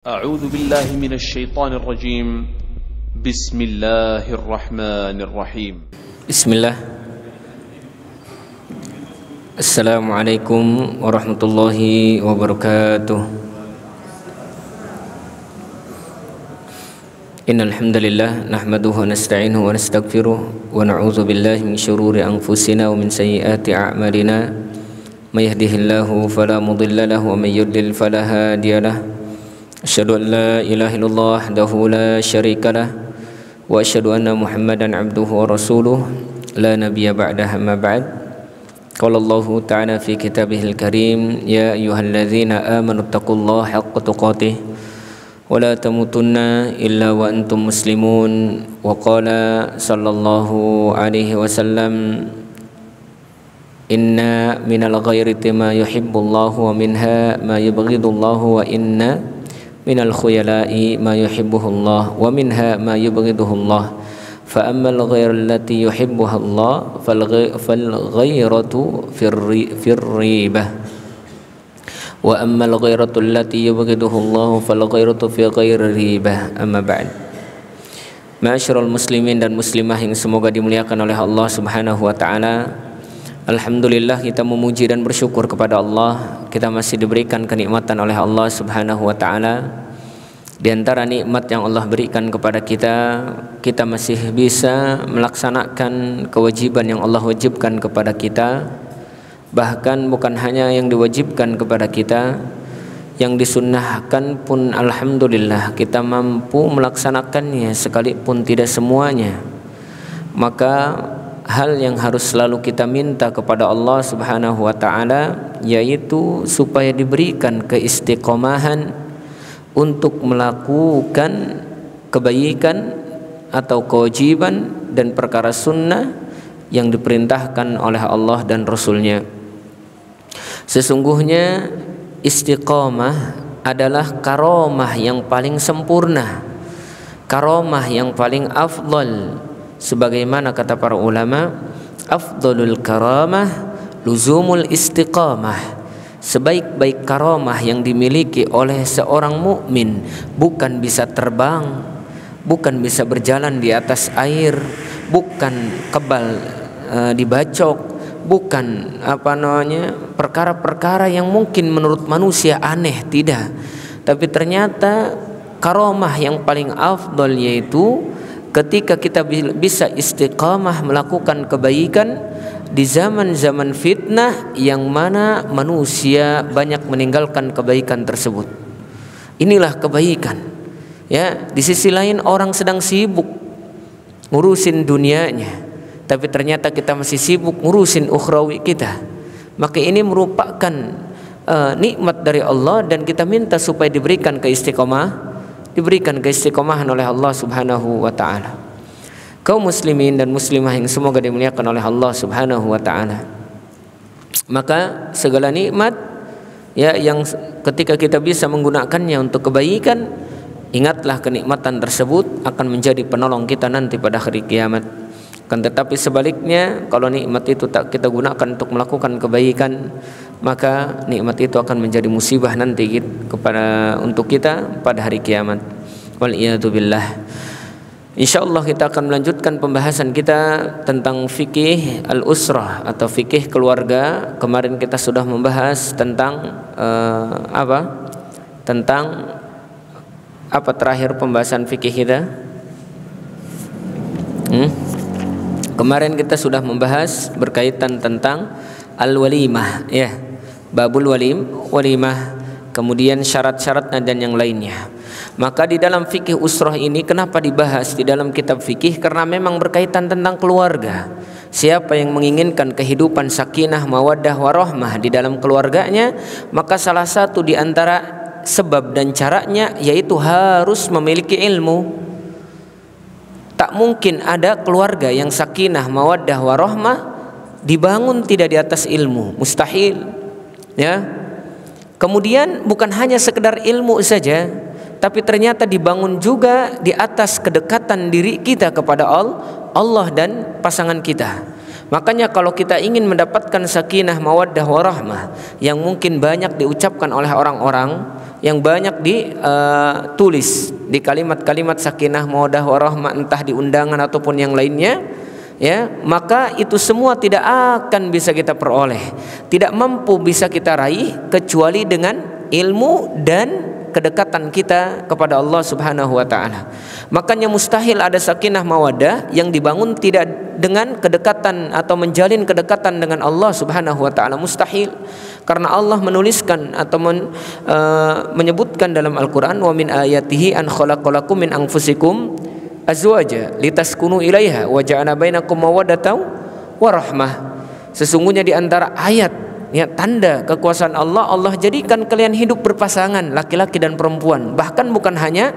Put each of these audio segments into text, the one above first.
أعوذ بالله من الشيطان الرجيم بسم الله الرحمن الرحيم بسم الله. السلام عليكم ورحمة الله وبركاته. إن الحمد لله نحمده ونستعينه ونستغفره ونعوذ بالله من شرور أنفسنا ومن سيئات أعمالنا. من يهده الله فلا مضل له ومن يضلل فلا هادي له. أشهد أن لا إله إلا الله وحده لا شريك له وأشهد أن محمدا عبده ورسوله لا نبي بعده. أما بعد، قال الله تعالى في كتابه الكريم: يا أيها الذين آمنوا اتقوا الله حق تقاته ولا تموتن إلا وأنتم مسلمون. وقال صلى الله عليه وسلم: إن من الغيرة ما يحب الله ومنها ما يبغض الله وإن من الخيلاء ما يحبه الله ومنها ما يبغضه الله. فأما الغير التي يحبها الله فالغيرة في الريبة، وأما الغيرة التي يبغضه الله فالغيرة في غير الريبة. أما بعد، Ma'asyiral muslimin dan muslimah yang semoga dimuliakan oleh Allah Subhanahu wa taala. Alhamdulillah, kita memuji dan bersyukur kepada Allah. Kita masih diberikan kenikmatan oleh Allah Subhanahu wa taala. Di antara nikmat yang Allah berikan kepada kita, kita masih bisa melaksanakan kewajiban yang Allah wajibkan kepada kita. Bahkan bukan hanya yang diwajibkan kepada kita, yang disunnahkan pun alhamdulillah kita mampu melaksanakannya sekalipun tidak semuanya. Maka hal yang harus selalu kita minta kepada Allah Subhanahu wa taala yaitu supaya diberikan keistiqomahan untuk melakukan kebaikan atau kewajiban dan perkara sunnah yang diperintahkan oleh Allah dan Rasul-Nya. Sesungguhnya istiqomah adalah karomah yang paling sempurna, karomah yang paling afdal. Sebagaimana kata para ulama, afdalul karamah luzumul istiqamah. Sebaik-baik karamah yang dimiliki oleh seorang mukmin bukan bisa terbang, bukan bisa berjalan di atas air, bukan kebal dibacok, bukan perkara-perkara yang mungkin menurut manusia aneh, tidak. Tapi ternyata karamah yang paling afdal yaitu ketika kita bisa istiqamah melakukan kebaikan di zaman-zaman fitnah yang mana manusia banyak meninggalkan kebaikan tersebut. Inilah kebaikan. Ya, di sisi lain orang sedang sibuk ngurusin dunianya, tapi ternyata kita masih sibuk ngurusin ukhrawi kita. Maka ini merupakan nikmat dari Allah dan kita minta supaya diberikan keistiqomahan oleh Allah Subhanahu wa taala. Kaum muslimin dan muslimah yang semoga dimuliakan oleh Allah Subhanahu wa taala. Maka segala nikmat ya yang ketika kita bisa menggunakannya untuk kebaikan, ingatlah kenikmatan tersebut akan menjadi penolong kita nanti pada hari kiamat. Kan tetapi sebaliknya, kalau nikmat itu tak kita gunakan untuk melakukan kebaikan, maka nikmat itu akan menjadi musibah nanti untuk kita pada hari kiamat. Wal iyadu billah. Insyaallah kita akan melanjutkan pembahasan kita tentang fikih al-usrah atau fikih keluarga. Kemarin kita sudah membahas tentang Tentang apa terakhir pembahasan fikih kita? Kemarin kita sudah membahas berkaitan tentang al-walimah, ya. Babul walimah, kemudian syarat-syaratnya dan yang lainnya. Maka di dalam fikih usrah ini kenapa dibahas di dalam kitab fikih? Karena memang berkaitan tentang keluarga. Siapa yang menginginkan kehidupan sakinah, mawaddah, warahmah di dalam keluarganya, maka salah satu di antara sebab dan caranya yaitu harus memiliki ilmu. Tak mungkin ada keluarga yang sakinah, mawaddah, warahmah dibangun tidak di atas ilmu, mustahil. Ya. Kemudian bukan hanya sekedar ilmu saja, tapi ternyata dibangun juga di atas kedekatan diri kita kepada Allah dan pasangan kita. Makanya kalau kita ingin mendapatkan sakinah, mawaddah, warahmah yang mungkin banyak diucapkan oleh orang-orang, yang banyak ditulis di kalimat-kalimat sakinah mawaddah warahmah, entah di undangan ataupun yang lainnya, ya, maka itu semua tidak akan bisa kita peroleh, tidak mampu bisa kita raih kecuali dengan ilmu dan kedekatan kita kepada Allah Subhanahu wa taala. Makanya mustahil ada sakinah mawaddah yang dibangun tidak dengan kedekatan atau menjalin kedekatan dengan Allah Subhanahu wa taala, mustahil. Karena Allah menuliskan atau menyebutkan dalam Al-Qur'an, wa min ayatihi an khalaqalakum min anfusikum azwaja litaskunu ilaiha wa ja'ala bainakum mawaddatan warahmah. Sesungguhnya di antara ayat, ya, tanda kekuasaan Allah, Allah jadikan kalian hidup berpasangan, laki-laki dan perempuan. Bahkan bukan hanya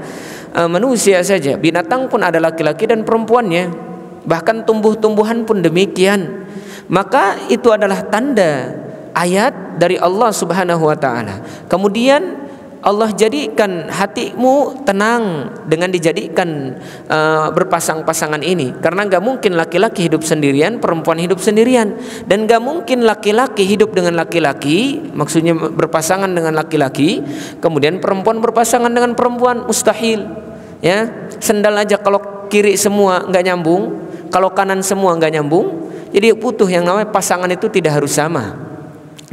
manusia saja, binatang pun ada laki-laki dan perempuannya. Bahkan tumbuh-tumbuhan pun demikian. Maka itu adalah tanda, ayat dari Allah Subhanahu wa taala. Kemudian Allah jadikan hatimu tenang dengan dijadikan berpasang-pasangan ini, karena gak mungkin laki-laki hidup sendirian, perempuan hidup sendirian, dan gak mungkin laki-laki hidup dengan laki-laki, maksudnya berpasangan dengan laki-laki, kemudian perempuan berpasangan dengan perempuan, mustahil. Ya, sendal aja kalau kiri semua gak nyambung, kalau kanan semua gak nyambung, jadi butuh yang namanya pasangan itu tidak harus sama.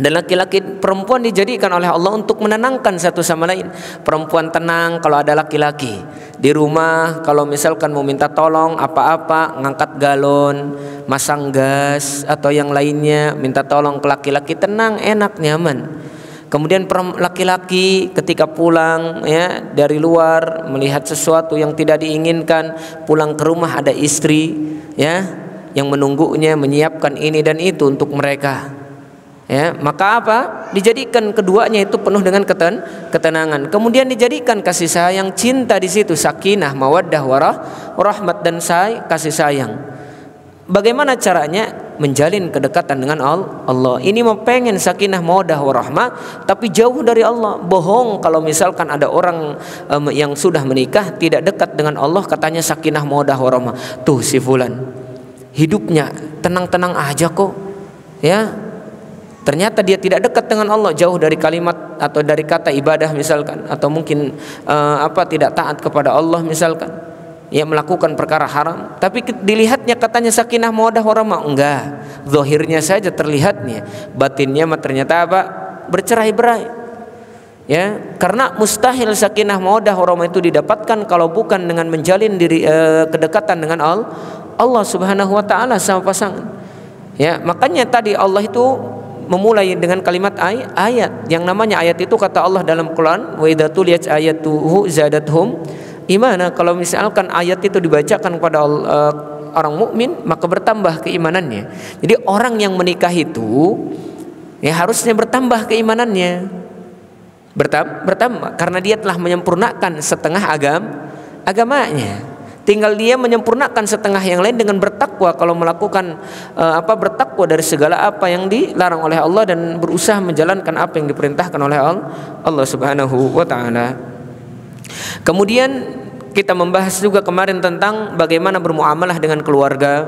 Dan laki-laki perempuan dijadikan oleh Allah untuk menenangkan satu sama lain. Perempuan tenang kalau ada laki-laki di rumah, kalau misalkan mau minta tolong apa-apa, ngangkat galon, masang gas atau yang lainnya, minta tolong ke laki-laki, tenang, enak, nyaman. Kemudian laki-laki ketika pulang, ya, dari luar melihat sesuatu yang tidak diinginkan, pulang ke rumah ada istri, ya, yang menunggunya, menyiapkan ini dan itu untuk mereka. Ya, maka apa? Dijadikan keduanya itu penuh dengan ketenangan. Kemudian dijadikan kasih sayang, cinta di situ, sakinah, mawaddah, warahmat, dan kasih sayang. Bagaimana caranya? Menjalin kedekatan dengan Allah. Ini mau pengen sakinah, mawaddah, warahmah, tapi jauh dari Allah. Bohong kalau misalkan ada orang yang sudah menikah tidak dekat dengan Allah, katanya sakinah, mawaddah, warahmah. Tuh si fulan hidupnya tenang-tenang aja kok, ya. Ternyata dia tidak dekat dengan Allah, jauh dari kalimat atau dari kata ibadah misalkan, atau mungkin tidak taat kepada Allah misalkan, ya, melakukan perkara haram. Tapi dilihatnya katanya sakinah mawaddah warahmah, enggak. Zahirnya saja terlihatnya, batinnya mah ternyata apa? Bercerai-berai. Ya, karena mustahil sakinah mawaddah warahmah itu didapatkan kalau bukan dengan menjalin kedekatan dengan Allah Subhanahu wa taala sama pasangan. Ya, makanya tadi Allah itu memulai dengan kalimat ayat. Yang namanya ayat itu kata Allah dalam Quran, wa idza tuliyat ayatuhu zadatuhum imana. Kalau misalkan ayat itu dibacakan kepada orang mukmin, maka bertambah keimanannya. Jadi orang yang menikah itu, ya, harusnya bertambah keimanannya. Bertambah karena dia telah menyempurnakan setengah agamanya. Tinggal dia menyempurnakan setengah yang lain dengan bertakwa. Kalau melakukan bertakwa dari segala apa yang dilarang oleh Allah dan berusaha menjalankan apa yang diperintahkan oleh Allah Subhanahu wa taala. Kemudian kita membahas juga kemarin tentang bagaimana bermuamalah dengan keluarga.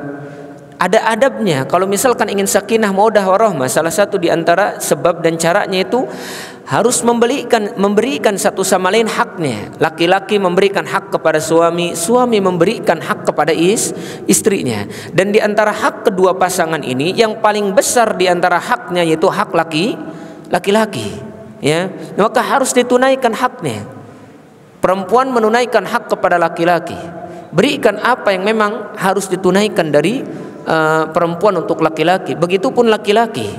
Ada adabnya. Kalau misalkan ingin sakinah mawaddah warahmah, salah satu di antara sebab dan caranya itu harus memberikan satu sama lain haknya. Laki-laki memberikan hak kepada suami, suami memberikan hak kepada istrinya. Dan di antara hak kedua pasangan ini, yang paling besar di antara haknya yaitu hak laki-laki. Ya, maka harus ditunaikan haknya. Perempuan menunaikan hak kepada laki-laki. Berikan apa yang memang harus ditunaikan dari perempuan untuk laki-laki. Begitupun laki-laki.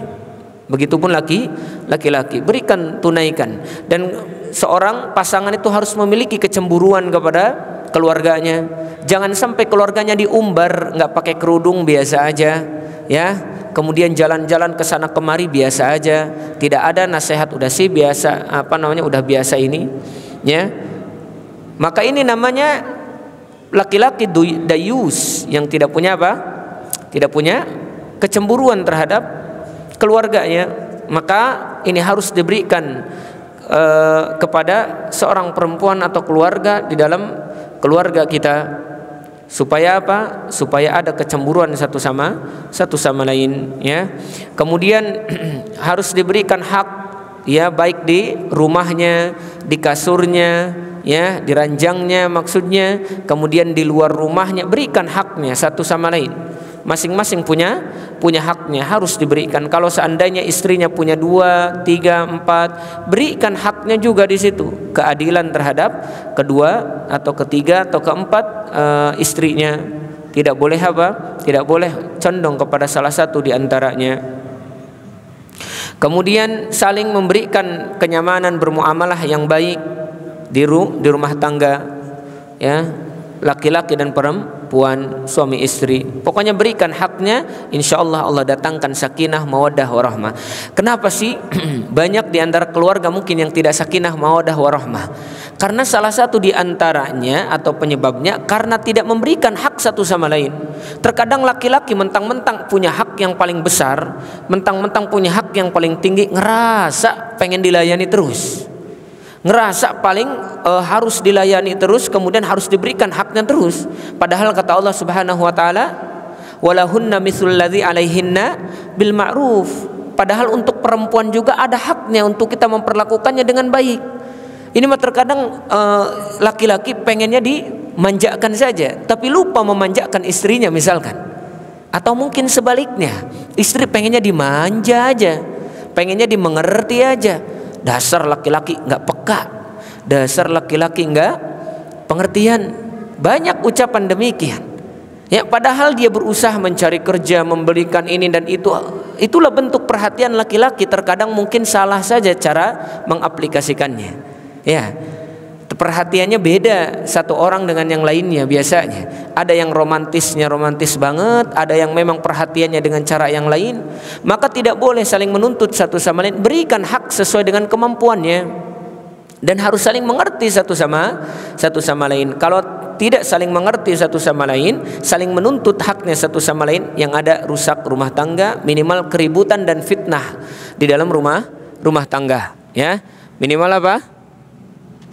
Berikan, tunaikan. Dan seorang pasangan itu harus memiliki kecemburuan kepada keluarganya. Jangan sampai keluarganya diumbar, nggak pakai kerudung, biasa aja, ya. Kemudian jalan-jalan ke sana kemari biasa aja, tidak ada nasihat, udah sih biasa, udah biasa ini, ya. Maka ini namanya laki-laki dayus yang tidak punya tidak punya kecemburuan terhadap keluarganya. Maka ini harus diberikan kepada seorang perempuan atau keluarga di dalam keluarga kita, supaya apa? Supaya ada kecemburuan satu sama lain, ya. Kemudian harus diberikan hak ya, baik di rumahnya, di kasurnya, ya, di ranjangnya maksudnya, kemudian di luar rumahnya, berikan haknya satu sama lain. Masing-masing punya haknya, harus diberikan. Kalau seandainya istrinya punya 2, 3, 4, berikan haknya juga di situ. Keadilan terhadap kedua atau ketiga atau keempat istrinya. Tidak boleh apa? Tidak boleh condong kepada salah satu di antaranya. Kemudian saling memberikan kenyamanan bermuamalah yang baik di rumah tangga, ya, laki-laki dan perempuan, suami istri. Pokoknya berikan haknya, insyaallah Allah datangkan sakinah, mawaddah, warahmah. Kenapa sih banyak di antara keluarga mungkin yang tidak sakinah, mawaddah, warahmah? Karena salah satu di antaranya atau penyebabnya karena tidak memberikan hak satu sama lain. Terkadang laki-laki mentang-mentang punya hak yang paling besar, mentang-mentang punya hak yang paling tinggi, ngerasa pengen dilayani terus, ngerasa paling harus dilayani terus, kemudian harus diberikan haknya terus. Padahal kata Allah Subhanahu wa taala, walahunna mithlul ladzi alaihinna bil ma'ruf. Padahal untuk perempuan juga ada haknya untuk kita memperlakukannya dengan baik. Ini mah terkadang laki-laki pengennya dimanjakan saja, tapi lupa memanjakan istrinya misalkan. Atau mungkin sebaliknya, istri pengennya dimanja aja, pengennya dimengerti aja. Dasar laki-laki nggak peka, dasar laki-laki nggak pengertian. Banyak ucapan demikian. Ya, padahal dia berusaha mencari kerja, membelikan ini dan itu. Itulah bentuk perhatian laki-laki. Terkadang mungkin salah saja cara mengaplikasikannya. Ya, perhatiannya beda satu orang dengan yang lainnya biasanya. Ada yang romantisnya romantis banget, ada yang memang perhatiannya dengan cara yang lain. Maka tidak boleh saling menuntut satu sama lain. Berikan hak sesuai dengan kemampuannya dan harus saling mengerti satu sama lain. Kalau tidak saling mengerti satu sama lain, saling menuntut haknya satu sama lain, yang ada rusak rumah tangga, minimal keributan dan fitnah di dalam rumah tangga, ya. Minimal apa?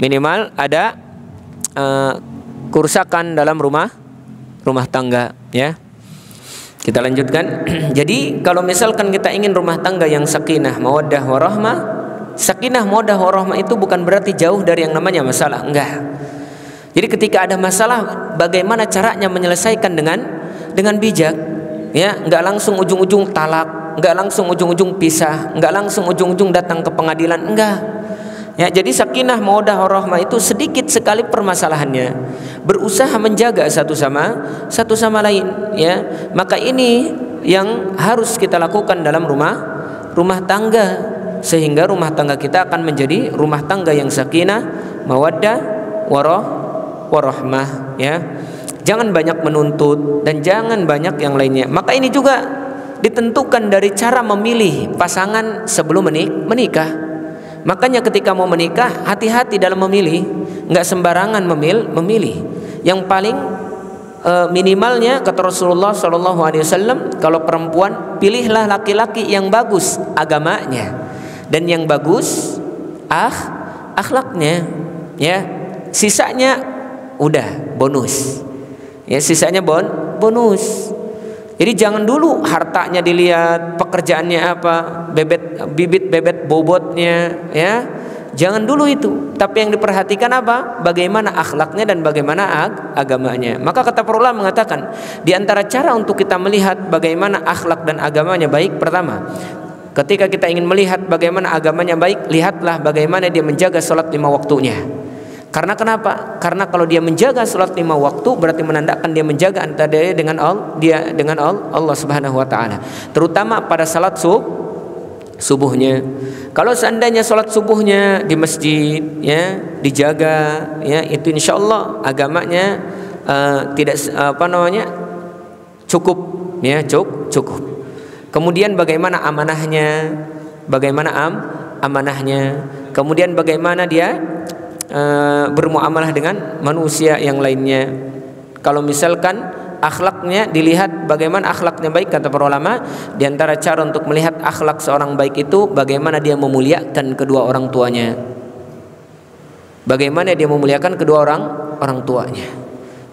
Minimal ada kerusakan dalam rumah tangga, ya. Kita lanjutkan. Jadi kalau misalkan kita ingin rumah tangga yang sakinah, mawaddah, warahmah, sakinah, mawaddah, warahmah itu bukan berarti jauh dari yang namanya masalah, enggak. Jadi ketika ada masalah, bagaimana caranya menyelesaikan dengan bijak, ya, enggak langsung ujung-ujung talak, enggak langsung ujung-ujung pisah, enggak langsung ujung-ujung datang ke pengadilan, enggak. Ya, jadi sakinah, mawaddah, warahmah itu sedikit sekali permasalahannya, berusaha menjaga satu sama lain, ya. Maka ini yang harus kita lakukan dalam rumah tangga, sehingga rumah tangga kita akan menjadi rumah tangga yang sakinah, mawaddah, warahmah, ya. Jangan banyak menuntut dan jangan banyak yang lainnya. Maka ini juga ditentukan dari cara memilih pasangan sebelum menikah. Makanya ketika mau menikah, hati-hati dalam memilih, nggak sembarangan memilih. Yang paling minimalnya kata Rasulullah SAW, kalau perempuan pilihlah laki-laki yang bagus agamanya dan yang bagus akhlaknya, ya. Sisanya udah bonus, ya, sisanya bonus. Jadi jangan dulu hartanya dilihat, pekerjaannya apa, bibit bebet bobotnya, ya. Jangan dulu itu. Tapi yang diperhatikan apa? Bagaimana akhlaknya dan bagaimana agamanya. Maka kata para ulama mengatakan, di antara cara untuk kita melihat bagaimana akhlak dan agamanya baik, pertama, ketika kita ingin melihat bagaimana agamanya baik, lihatlah bagaimana dia menjaga sholat 5 waktunya. Karena kenapa? Karena kalau dia menjaga sholat 5 waktu, berarti menandakan dia menjaga antara dia dengan Allah Subhanahu wa taala. Terutama pada salat subuhnya. Kalau seandainya sholat subuhnya di masjid, ya, dijaga, ya, itu insyaallah agamanya tidak cukup, ya, cukup. Kemudian bagaimana amanahnya? Kemudian bagaimana dia bermuamalah dengan manusia yang lainnya. Kalau misalkan akhlaknya dilihat bagaimana akhlaknya baik, kata para ulama, di antara cara untuk melihat akhlak seorang baik itu bagaimana dia memuliakan kedua orang tuanya. Bagaimana dia memuliakan kedua orang tuanya.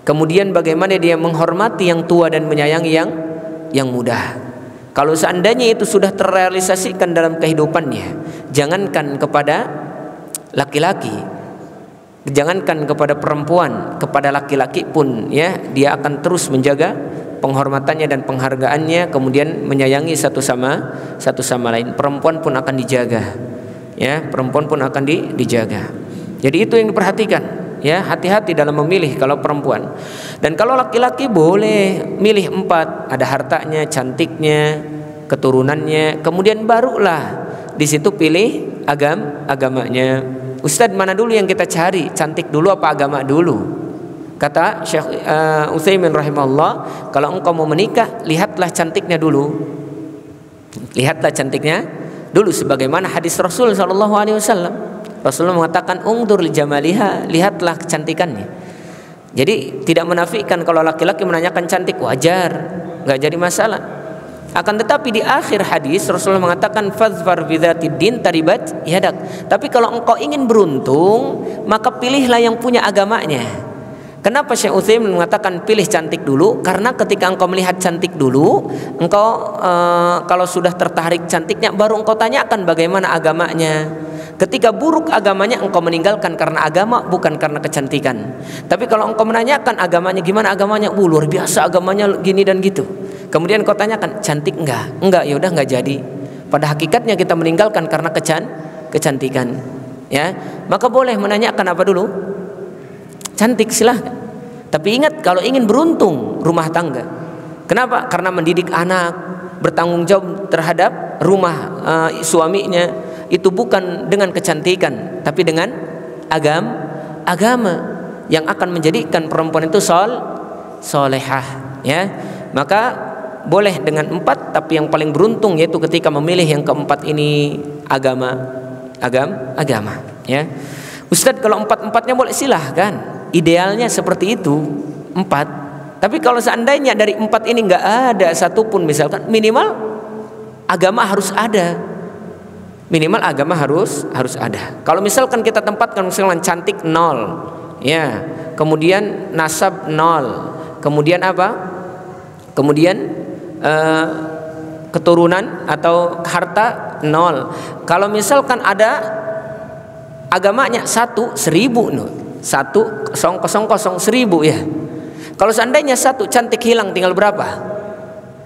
Kemudian bagaimana dia menghormati yang tua dan menyayangi yang muda. Kalau seandainya itu sudah terrealisasikan dalam kehidupannya, jangankan kepada laki-laki, jangankan kepada perempuan, kepada laki-laki pun ya, dia akan terus menjaga penghormatannya dan penghargaannya, kemudian menyayangi satu sama lain. Perempuan pun akan dijaga, ya, perempuan pun akan dijaga. Jadi itu yang diperhatikan, ya, hati-hati dalam memilih kalau perempuan. Dan kalau laki-laki boleh milih 4, ada hartanya, cantiknya, keturunannya, kemudian barulah di situ pilih agamanya. Ustadz, mana dulu yang kita cari, cantik dulu apa agama dulu? Kata Syekh Utsaimin rahimahullah, kalau engkau mau menikah, lihatlah cantiknya dulu. Lihatlah cantiknya dulu, sebagaimana hadis Rasul sallallahu alaihi wasallam. Rasulullah mengatakan, "Ungdur li jamaliha", lihatlah kecantikannya. Jadi tidak menafikan kalau laki-laki menanyakan cantik, wajar, enggak jadi masalah. Akan tetapi di akhir hadis Rasulullah mengatakan, "Fadhfar bidzatid din taribat yadak." Tapi kalau engkau ingin beruntung, maka pilihlah yang punya agamanya. Kenapa Syekh Utsaimin mengatakan pilih cantik dulu? Karena ketika engkau melihat cantik dulu, engkau kalau sudah tertarik cantiknya, baru engkau tanyakan bagaimana agamanya. Ketika buruk agamanya, engkau meninggalkan karena agama, bukan karena kecantikan. Tapi kalau engkau menanyakan agamanya, gimana agamanya? Luar biasa agamanya, gini dan gitu. Kemudian engkau tanyakan, cantik enggak? Enggak, ya udah enggak jadi. Pada hakikatnya kita meninggalkan karena kecantikan. Ya, maka boleh menanyakan apa dulu? Cantik, silahkan. Tapi ingat, kalau ingin beruntung rumah tangga, kenapa? Karena mendidik anak, bertanggung jawab terhadap rumah suaminya, itu bukan dengan kecantikan, tapi dengan agama yang akan menjadikan perempuan itu solehah, ya. Maka boleh dengan 4, tapi yang paling beruntung yaitu ketika memilih yang keempat ini agama, ya. Ustadz, kalau 4-4-nya boleh, silahkan. Idealnya seperti itu 4. Tapi kalau seandainya dari 4 ini nggak ada satupun, misalkan minimal agama harus ada. Minimal agama harus ada. Kalau misalkan kita tempatkan misalkan cantik 0, ya, kemudian nasab 0, kemudian apa? Kemudian keturunan atau harta 0. Kalau misalkan ada agamanya 1, 1000, 1,0,0,1000 ya. Kalau seandainya 1 cantik hilang, tinggal berapa?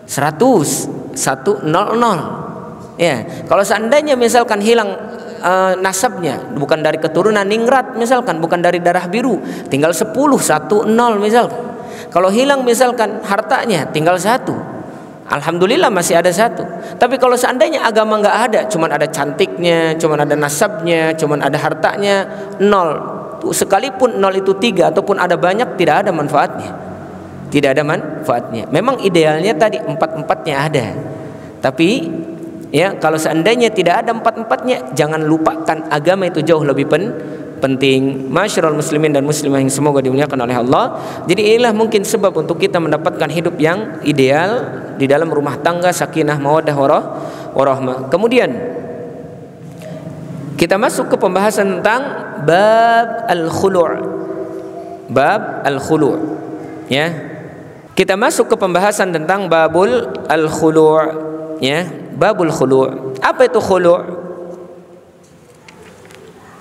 100, 100. Ya, kalau seandainya misalkan hilang nasabnya, bukan dari keturunan ningrat misalkan, bukan dari darah biru, tinggal 10, 10 misalkan. Kalau hilang misalkan hartanya, tinggal 1. Alhamdulillah masih ada 1. Tapi kalau seandainya agama nggak ada, cuman ada cantiknya, cuman ada nasabnya, cuman ada hartanya, 0. Sekalipun 0 itu 3 ataupun ada banyak, tidak ada manfaatnya. Tidak ada manfaatnya. Memang idealnya tadi 4-4-nya ada. Tapi ya, kalau seandainya tidak ada 4-4-nya, jangan lupakan agama itu jauh lebih penting. Masyarul muslimin dan muslimah yang semoga dimuliakan oleh Allah. Jadi inilah mungkin sebab untuk kita mendapatkan hidup yang ideal di dalam rumah tangga, sakinah, mawaddah, warahmah. Kemudian kita masuk ke pembahasan tentang bab al-khulu'. Bab al-khulu', ya. Kita masuk ke pembahasan tentang babul al-khulu', ya. Babul khulu'. Apa itu khulu'?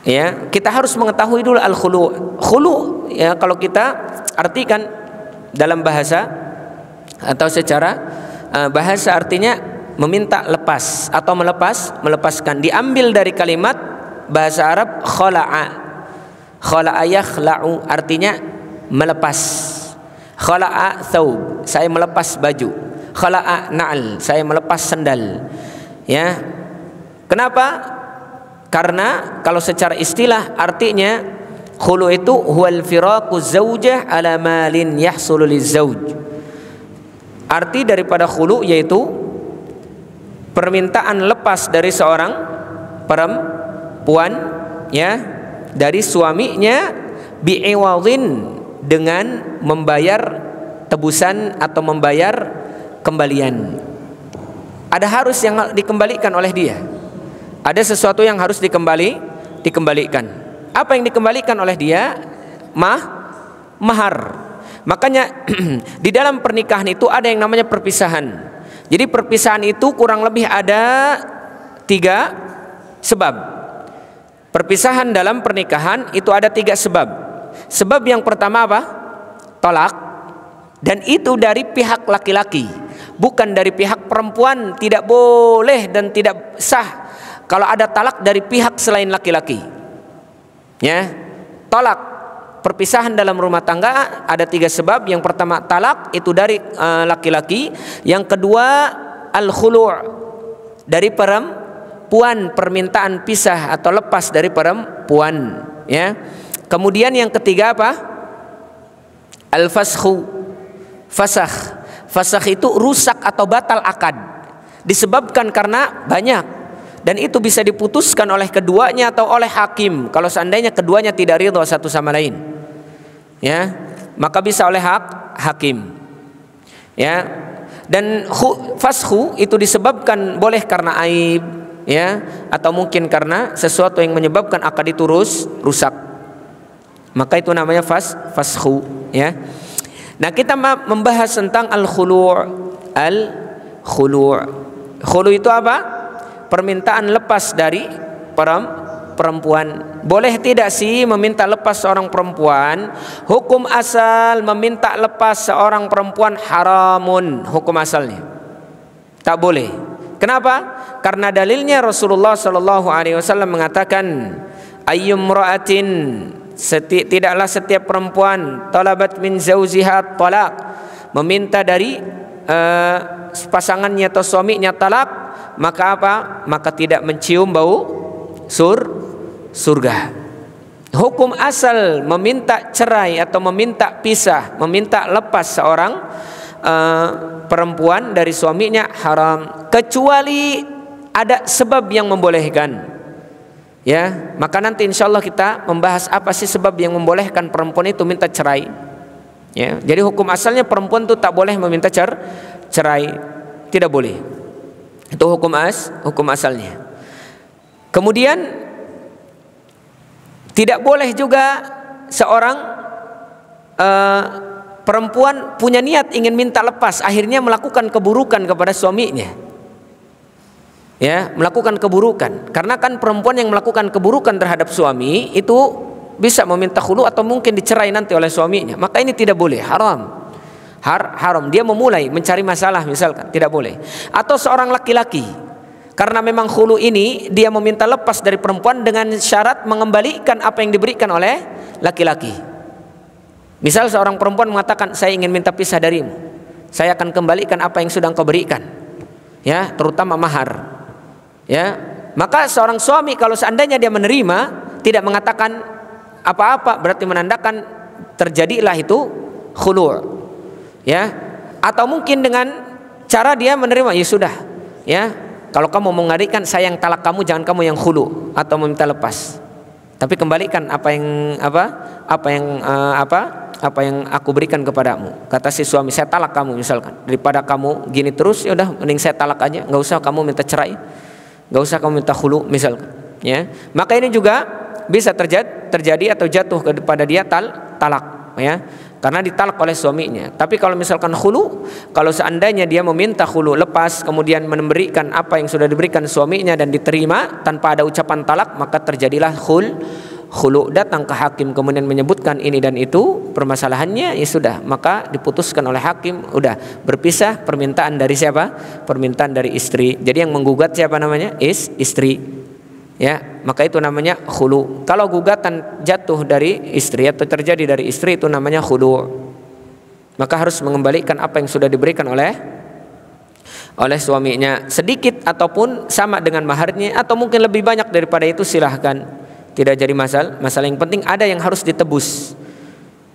Ya, kita harus mengetahui dulu al-khulu'. Khulu', ya, kalau kita artikan dalam bahasa atau secara bahasa artinya meminta lepas atau melepaskan. Diambil dari kalimat bahasa Arab khala'a. Khala'a yakhla'u, artinya melepas. Khala'a thawb, saya melepas baju. Khala'a na'al, saya melepas sandal. Ya. Kenapa? Karena kalau secara istilah artinya khulu itu huwal firaqu zaujah ala malin yahsulu lizauj. Arti daripada khulu yaitu permintaan lepas dari seorang perempuan, ya, dari suaminya bi'iwadhin, dengan membayar tebusan atau membayar kembalian. Ada harus yang dikembalikan oleh dia. Ada sesuatu yang harus dikembalikan. Apa yang dikembalikan oleh dia? Mahar. Makanya di dalam pernikahan itu ada yang namanya perpisahan. Jadi perpisahan itu kurang lebih ada 3 sebab. Perpisahan dalam pernikahan itu ada 3 sebab. Sebab yang pertama apa? Tolak. Dan itu dari pihak laki-laki, bukan dari pihak perempuan. Tidak boleh dan tidak sah kalau ada talak dari pihak selain laki-laki. Ya, talak perpisahan dalam rumah tangga ada 3 sebab. Yang pertama talak itu dari laki-laki. Yang kedua al-khulu' dari perempuan, permintaan pisah atau lepas dari perempuan. Ya. Kemudian yang ketiga apa? Al-fasakh. Fasakh itu rusak atau batal akad. Disebabkan karena banyak, dan itu bisa diputuskan oleh keduanya atau oleh hakim. Kalau seandainya keduanya tidak ridha satu sama lain, ya, maka bisa oleh hakim. Ya. Dan fasakh itu disebabkan boleh karena aib, ya, atau mungkin karena sesuatu yang menyebabkan akad itu rusak. Maka itu namanya fasakh, ya. Nah, kita membahas tentang al-khulu'. Khulu' itu apa? Permintaan lepas dari perempuan. Boleh tidak sih meminta lepas seorang perempuan? Hukum asal meminta lepas seorang perempuan haramun, hukum asalnya tak boleh. Kenapa? Karena dalilnya Rasulullah SAW mengatakan, ayyumra'atin, tidaklah setiap perempuan talabat min zauziha talaq, meminta dari pasangannya atau suaminya talak, maka apa? Maka tidak mencium bau surga. Hukum asal meminta cerai atau meminta pisah, meminta lepas seorang perempuan dari suaminya haram, kecuali ada sebab yang membolehkan. Ya, maka nanti insyaallah kita membahas apa sih sebab yang membolehkan perempuan itu minta cerai. Ya, jadi hukum asalnya perempuan itu tak boleh meminta cerai, tidak boleh. Itu hukum asalnya. Kemudian tidak boleh juga seorang perempuan punya niat ingin minta lepas, akhirnya melakukan keburukan kepada suaminya. Ya, melakukan keburukan. Karena kan perempuan yang melakukan keburukan terhadap suami itu bisa meminta khulu atau mungkin dicerai nanti oleh suaminya. Maka ini tidak boleh, haram. Haram. Dia memulai mencari masalah misalkan, tidak boleh. Atau seorang laki-laki, karena memang khulu ini dia meminta lepas dari perempuan dengan syarat mengembalikan apa yang diberikan oleh laki-laki. Misal seorang perempuan mengatakan, saya ingin minta pisah darimu, saya akan kembalikan apa yang sudah engkau berikan, ya, terutama mahar. Ya, maka seorang suami kalau seandainya dia menerima, tidak mengatakan apa-apa, berarti menandakan terjadilah itu khulu'. Ya, atau mungkin dengan cara dia menerima, ya sudah, ya, kalau kamu mau mengadakan saya yang talak kamu, jangan kamu yang khulu' atau meminta lepas, tapi kembalikan apa yang aku berikan kepadamu. Kata si suami, saya talak kamu misalkan, daripada kamu gini terus, ya udah mending saya talak aja, nggak usah kamu minta cerai, nggak usah kamu minta khulu misalkan, ya. Maka ini juga bisa terjadi atau jatuh kepada dia talak, ya, karena ditalak oleh suaminya. Tapi kalau misalkan khulu, kalau seandainya dia meminta khulu lepas, kemudian memberikan apa yang sudah diberikan suaminya dan diterima tanpa ada ucapan talak, maka terjadilah khulu. Datang ke hakim kemudian menyebutkan ini dan itu permasalahannya, ya sudah, maka diputuskan oleh hakim, udah berpisah. Permintaan dari siapa? Permintaan dari istri. Jadi yang menggugat siapa namanya? Istri. Ya, maka itu namanya khulu. Kalau gugatan jatuh dari istri atau terjadi dari istri, itu namanya khulu. Maka harus mengembalikan apa yang sudah diberikan oleh suaminya, sedikit ataupun sama dengan maharnya, atau mungkin lebih banyak daripada itu, silahkan. Tidak jadi masalah. Yang penting ada yang harus ditebus,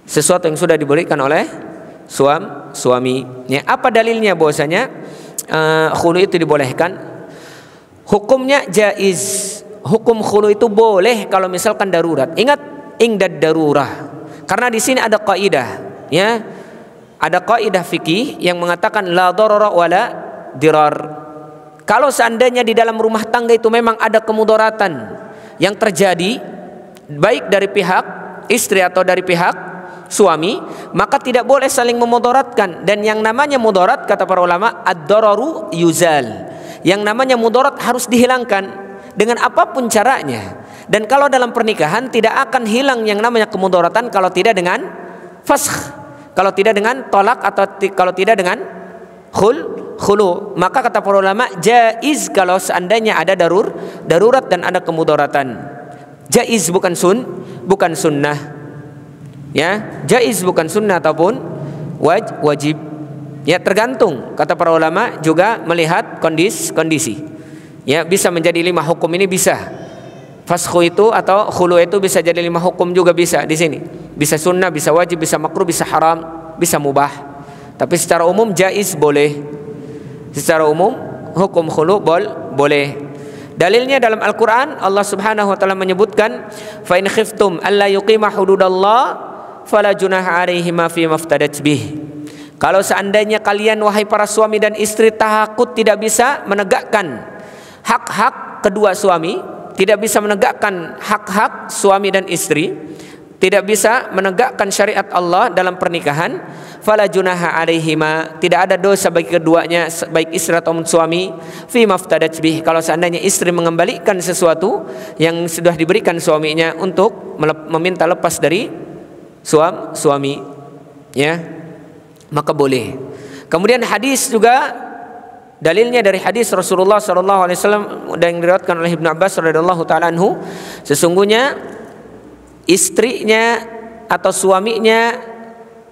sesuatu yang sudah diberikan oleh suami. Ya, apa dalilnya bahwasanya khulu itu dibolehkan? Hukumnya jaiz. Hukum khulu itu boleh kalau misalkan darurat. Ingat, ingdad darurah. Karena di sini ada kaidah, ya. Ada kaidah fikih yang mengatakan la darara wala dirar. Kalau seandainya di dalam rumah tangga itu memang ada kemudaratan yang terjadi, baik dari pihak istri atau dari pihak suami, maka tidak boleh saling memudaratkan. Dan yang namanya mudarat, kata para ulama, ad-dararu yuzal. Yang namanya mudarat harus dihilangkan dengan apapun caranya. Dan kalau dalam pernikahan tidak akan hilang yang namanya kemudaratan kalau tidak dengan fasakh, kalau tidak dengan tolak, atau kalau tidak dengan khulu. Maka kata para ulama, jaiz kalau seandainya ada darurat dan ada kemudaratan. Jaiz bukan sunnah. Ya, jaiz bukan sunnah ataupun wajib. Ya, tergantung, kata para ulama, juga melihat kondisi. Ya, bisa menjadi 5 hukum ini bisa. Fasakh itu atau khulu itu bisa jadi 5 hukum juga bisa di sini. Bisa sunnah, bisa wajib, bisa makruh, bisa haram, bisa mubah. Tapi secara umum jaiz boleh. Secara umum hukum khulu boleh. Dalilnya dalam Al-Qur'an, Allah Subhanahu wa taala menyebutkan, fa in khiftum alla yuqima hududallah fala junaha alaihima fi maftadat bih. Kalau seandainya kalian wahai para suami dan istri takut tidak bisa menegakkan hak-hak kedua suami, tidak bisa menegakkan hak-hak suami dan istri, tidak bisa menegakkan syariat Allah dalam pernikahan, fala junaha alaihima, tidak ada dosa bagi keduanya, baik istri atau suami, fi maftadat bih, kalau seandainya istri mengembalikan sesuatu yang sudah diberikan suaminya untuk meminta lepas dari suami, ya, maka boleh. Kemudian hadis juga, dalilnya dari hadis Rasulullah SAW yang diriwayatkan oleh Ibnu Abbas radhiyallahu taala anhu, sesungguhnya istrinya atau suaminya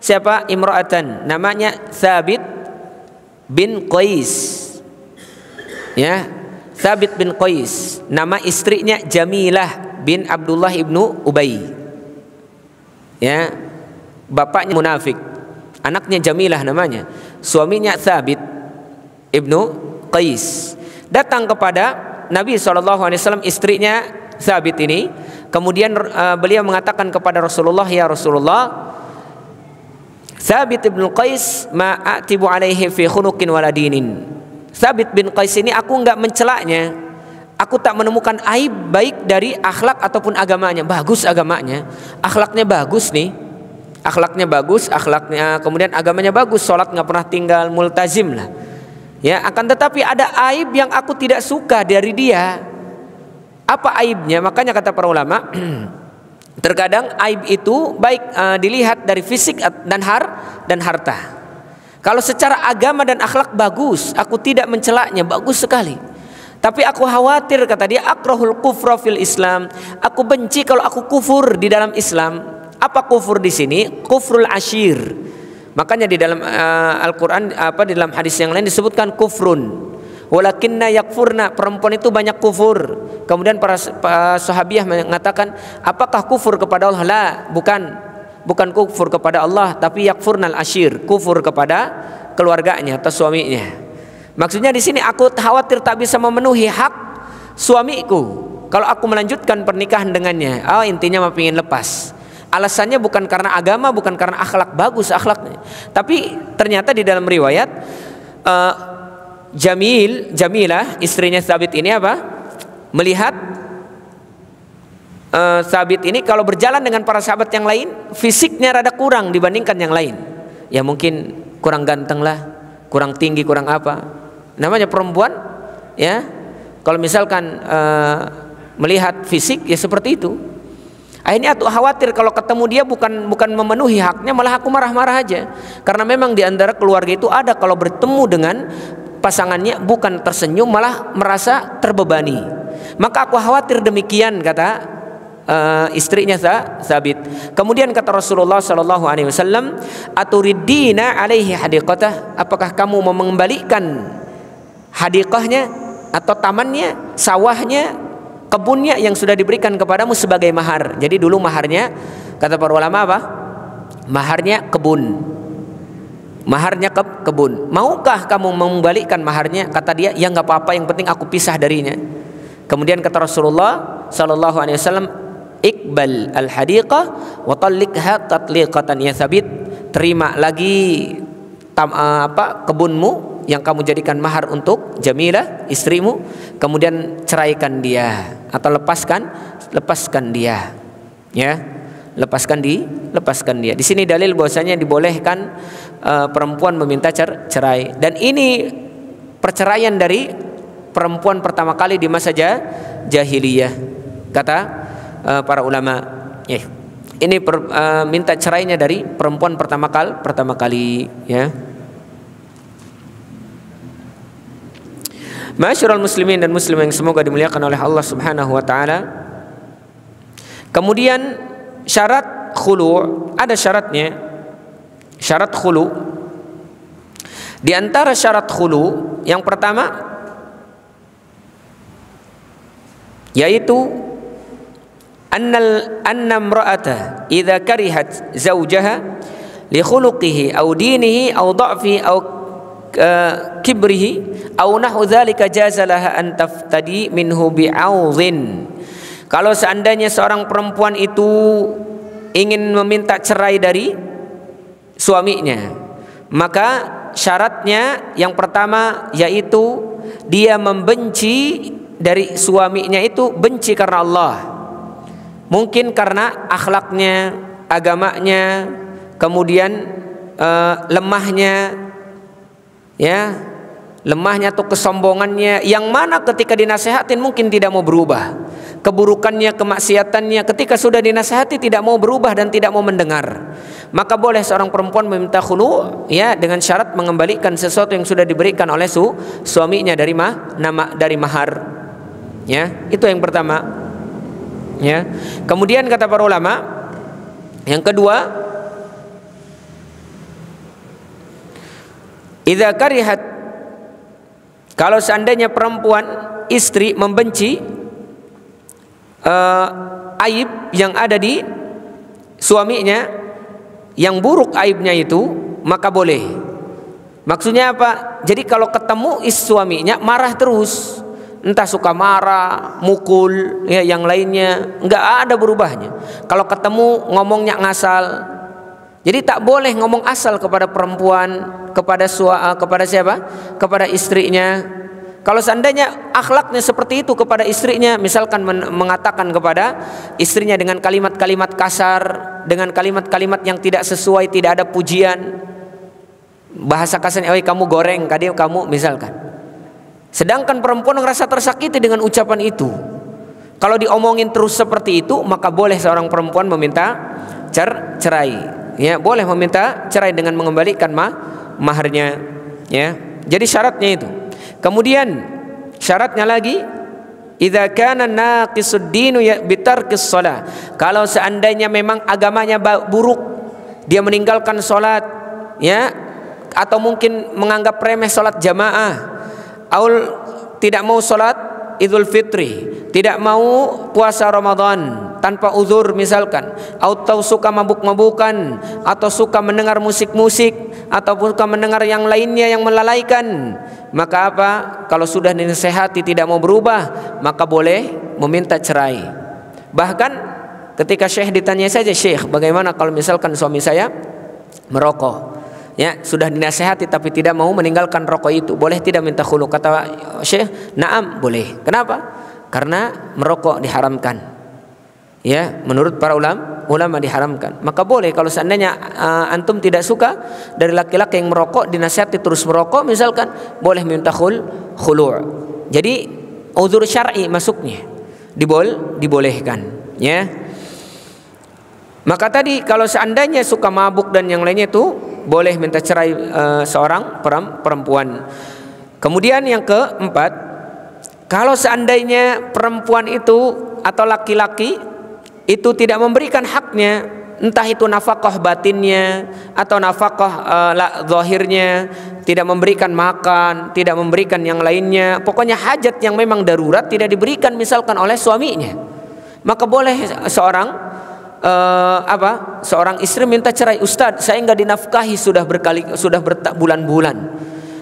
siapa? Imra'atan, namanya Thabit bin Qais. Ya, Thabit bin Qais. Nama istrinya Jamilah bin Abdullah ibnu Ubay. Ya, bapaknya munafik, anaknya Jamilah namanya, suaminya Thabit ibnu Qais. Datang kepada Nabi SAW istrinya Thabit ini. Kemudian beliau mengatakan kepada Rasulullah, ya Rasulullah, Thabit ibnu Qais ma'atibu alaihi fi khunuqin waladinin. Thabit bin Qais ini aku enggak mencelaknya, aku tak menemukan aib baik dari akhlak ataupun agamanya. Bagus agamanya, akhlaknya bagus nih, akhlaknya kemudian agamanya bagus, sholat nggak pernah tinggal, multazim lah. Ya, akan tetapi ada aib yang aku tidak suka dari dia. Apa aibnya? Makanya kata para ulama, terkadang aib itu baik dilihat dari fisik dan harta. Kalau secara agama dan akhlak bagus, aku tidak mencelaknya, bagus sekali. Tapi aku khawatir, kata dia, akrahul kufra fil Islam. Aku benci kalau aku kufur di dalam Islam. Apa kufur di sini? Kufrul ashir. Makanya di dalam Al-Qur'an di dalam hadis yang lain disebutkan kufrun. Walakinna yakfurna, perempuan itu banyak kufur. Kemudian para sahabiah mengatakan, apakah kufur kepada Allah? La, bukan kufur kepada Allah, tapi yakfurnal ashir, kufur kepada keluarganya atau suaminya. Maksudnya di sini aku khawatir tak bisa memenuhi hak suamiku kalau aku melanjutkan pernikahan dengannya. Intinya mau ingin lepas. Alasannya bukan karena agama, bukan karena akhlak, bagus akhlaknya. Tapi ternyata di dalam riwayat Jamilah istrinya Thabit ini apa? Melihat Thabit ini kalau berjalan dengan para sahabat yang lain, fisiknya rada kurang dibandingkan yang lain. Ya mungkin kurang ganteng lah, kurang tinggi, kurang apa. Namanya perempuan, ya. Kalau misalkan melihat fisik ya seperti itu. Akhirnya aku khawatir kalau ketemu dia bukan memenuhi haknya, malah aku marah-marah aja. Karena memang di antara keluarga itu ada kalau bertemu dengan pasangannya bukan tersenyum, malah merasa terbebani. Maka aku khawatir demikian, kata istrinya Thabit. Kemudian kata Rasulullah SAW, aturidina alaihi hadiqatah, apakah kamu mau mengembalikan hadiqahnya atau tamannya, sawahnya, kebunnya yang sudah diberikan kepadamu sebagai mahar. Jadi dulu maharnya, kata para ulama apa? Maharnya kebun. Maharnya kebun. Maukah kamu mengembalikan maharnya? Kata dia, ya nggak apa-apa, yang penting aku pisah darinya. Kemudian kata Rasulullah SAW, Iqbal al-hadiqah wa talliqha tatliqatan ya Thabit. Terima lagi kebunmu yang kamu jadikan mahar untuk Jamilah istrimu, kemudian ceraikan dia atau lepaskan dia. Ya. lepaskan dia. Di sini dalil bahwasanya dibolehkan perempuan meminta cerai, dan ini perceraian dari perempuan pertama kali di masa jahiliyah, kata para ulama. Ini minta cerainya dari perempuan pertama kali, ya. Ma'asyiral muslimin dan muslimah yang semoga dimuliakan oleh Allah Subhanahu wa taala. Kemudian syarat khulu', ada syaratnya. Syarat khulu'. Di antara syarat khulu' yang pertama yaitu anna imra'ata idza karihat zawjaha li khuluqihi aw dinihi aw dha'fi aw kibrihi aw nahu dzalika jazalaha an taftadi minhu bi'audhin. Kalau seandainya seorang perempuan itu ingin meminta cerai dari suaminya, maka syaratnya yang pertama yaitu dia membenci dari suaminya itu benci karena Allah. Mungkin karena akhlaknya, agamanya, kemudian lemahnya, ya, lemahnya atau kesombongannya, yang mana ketika dinasehatin mungkin tidak mau berubah. Keburukannya, kemaksiatannya, ketika sudah dinasihati tidak mau berubah dan tidak mau mendengar. Maka boleh seorang perempuan meminta khulu', ya, dengan syarat mengembalikan sesuatu yang sudah diberikan oleh suaminya dari mahar. Ya, itu yang pertama. Ya. Kemudian kata para ulama, yang kedua, idza karihat, kalau seandainya perempuan istri membenci aib yang ada di suaminya, yang buruk aibnya itu, maka boleh. Maksudnya apa? Jadi kalau ketemu suaminya marah terus, entah suka marah, mukul, ya, yang lainnya, nggak ada berubahnya. Kalau ketemu ngomongnya ngasal. Jadi tak boleh ngomong asal kepada perempuan, kepada siapa? Kepada istrinya. Kalau seandainya akhlaknya seperti itu kepada istrinya, misalkan mengatakan kepada istrinya dengan kalimat-kalimat kasar, dengan kalimat-kalimat yang tidak sesuai, tidak ada pujian, bahasa kasarnya, "Oi kamu goreng, kamu," misalkan. Sedangkan perempuan merasa tersakiti dengan ucapan itu. Kalau diomongin terus seperti itu, maka boleh seorang perempuan meminta cerai. Ya, boleh meminta cerai dengan mengembalikan maharnya. Ya, jadi syaratnya itu. Kemudian syaratnya lagi, idza kana naqisud dinu bitarkis shalah. Kalau seandainya memang agamanya buruk, dia meninggalkan salat, ya, atau mungkin menganggap remeh salat jamaah, aul tidak mau salat Idul Fitri, tidak mau puasa Ramadan tanpa uzur misalkan, atau suka mabuk-mabukan, atau suka mendengar musik-musik, atau suka mendengar yang lainnya yang melalaikan, maka apa? Kalau sudah dinasehati tidak mau berubah, maka boleh meminta cerai. Bahkan ketika Syekh ditanya saja, "Syekh, bagaimana kalau misalkan suami saya merokok?" Ya, sudah dinasehati tapi tidak mau meninggalkan rokok itu, boleh tidak minta khulu? Kata Syekh, "Na'am, boleh." Kenapa? Karena merokok diharamkan. Ya, menurut para ulama diharamkan. Maka boleh kalau seandainya antum tidak suka dari laki-laki yang merokok, dinasihati terus merokok misalkan, boleh minta khulu'. Jadi uzur syar'i masuknya. Dibolehkan, ya. Maka tadi kalau seandainya suka mabuk dan yang lainnya itu boleh minta cerai seorang perempuan. Kemudian yang keempat, kalau seandainya perempuan itu atau laki-laki itu tidak memberikan haknya, entah itu nafkah batinnya atau nafkah zahirnya, tidak memberikan makan, tidak memberikan yang lainnya, pokoknya hajat yang memang darurat tidak diberikan misalkan oleh suaminya, maka boleh seorang seorang istri minta cerai. "Ustadz, saya nggak dinafkahi sudah berbulan-bulan,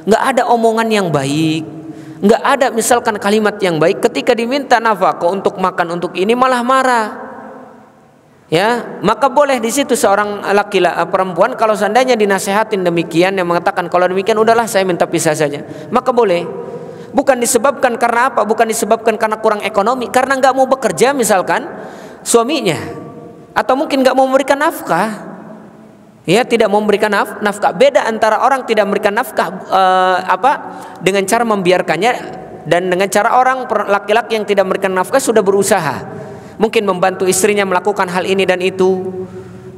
nggak ada omongan yang baik, nggak ada misalkan kalimat yang baik. Ketika diminta nafkah untuk makan untuk ini malah marah." Ya, maka boleh di situ seorang perempuan kalau seandainya dinasehatin demikian, yang mengatakan kalau demikian udahlah saya minta pisah saja, maka boleh. Bukan disebabkan karena apa? Bukan disebabkan karena kurang ekonomi, karena nggak mau bekerja misalkan suaminya. atau mungkin nggak mau memberikan nafkah. Ya, tidak memberikan nafkah. Beda antara orang tidak memberikan nafkah dengan cara membiarkannya, dan dengan cara orang laki-laki yang tidak memberikan nafkah sudah berusaha, mungkin membantu istrinya melakukan hal ini dan itu.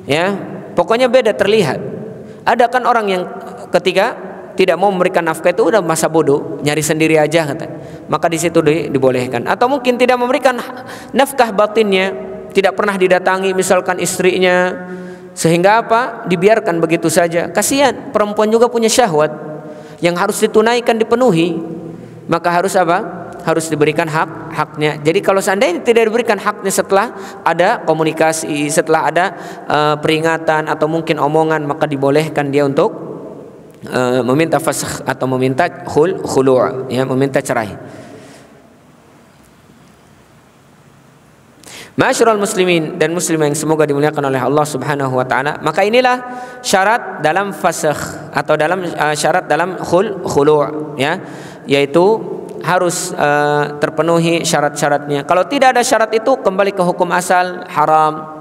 Ya, pokoknya beda terlihat. Ada kan orang yang ketika tidak mau memberikan nafkah itu udah masa bodoh, nyari sendiri aja kata. Maka di situ dibolehkan. Atau mungkin tidak memberikan nafkah batinnya, tidak pernah didatangi misalkan istrinya, sehingga dibiarkan begitu saja. Kasihan, perempuan juga punya syahwat yang harus ditunaikan, dipenuhi. Maka harus harus diberikan haknya. Jadi kalau seandainya tidak diberikan haknya setelah ada komunikasi, setelah ada peringatan atau mungkin omongan, maka dibolehkan dia untuk meminta fasakh atau meminta khulu', ya, meminta cerai. Ma'asyiral muslimin dan muslimah yang semoga dimuliakan oleh Allah Subhanahu wa taala, maka inilah syarat dalam fasakh atau dalam syarat dalam khulu', ya, yaitu harus terpenuhi syarat-syaratnya. Kalau tidak ada syarat itu kembali ke hukum asal, haram.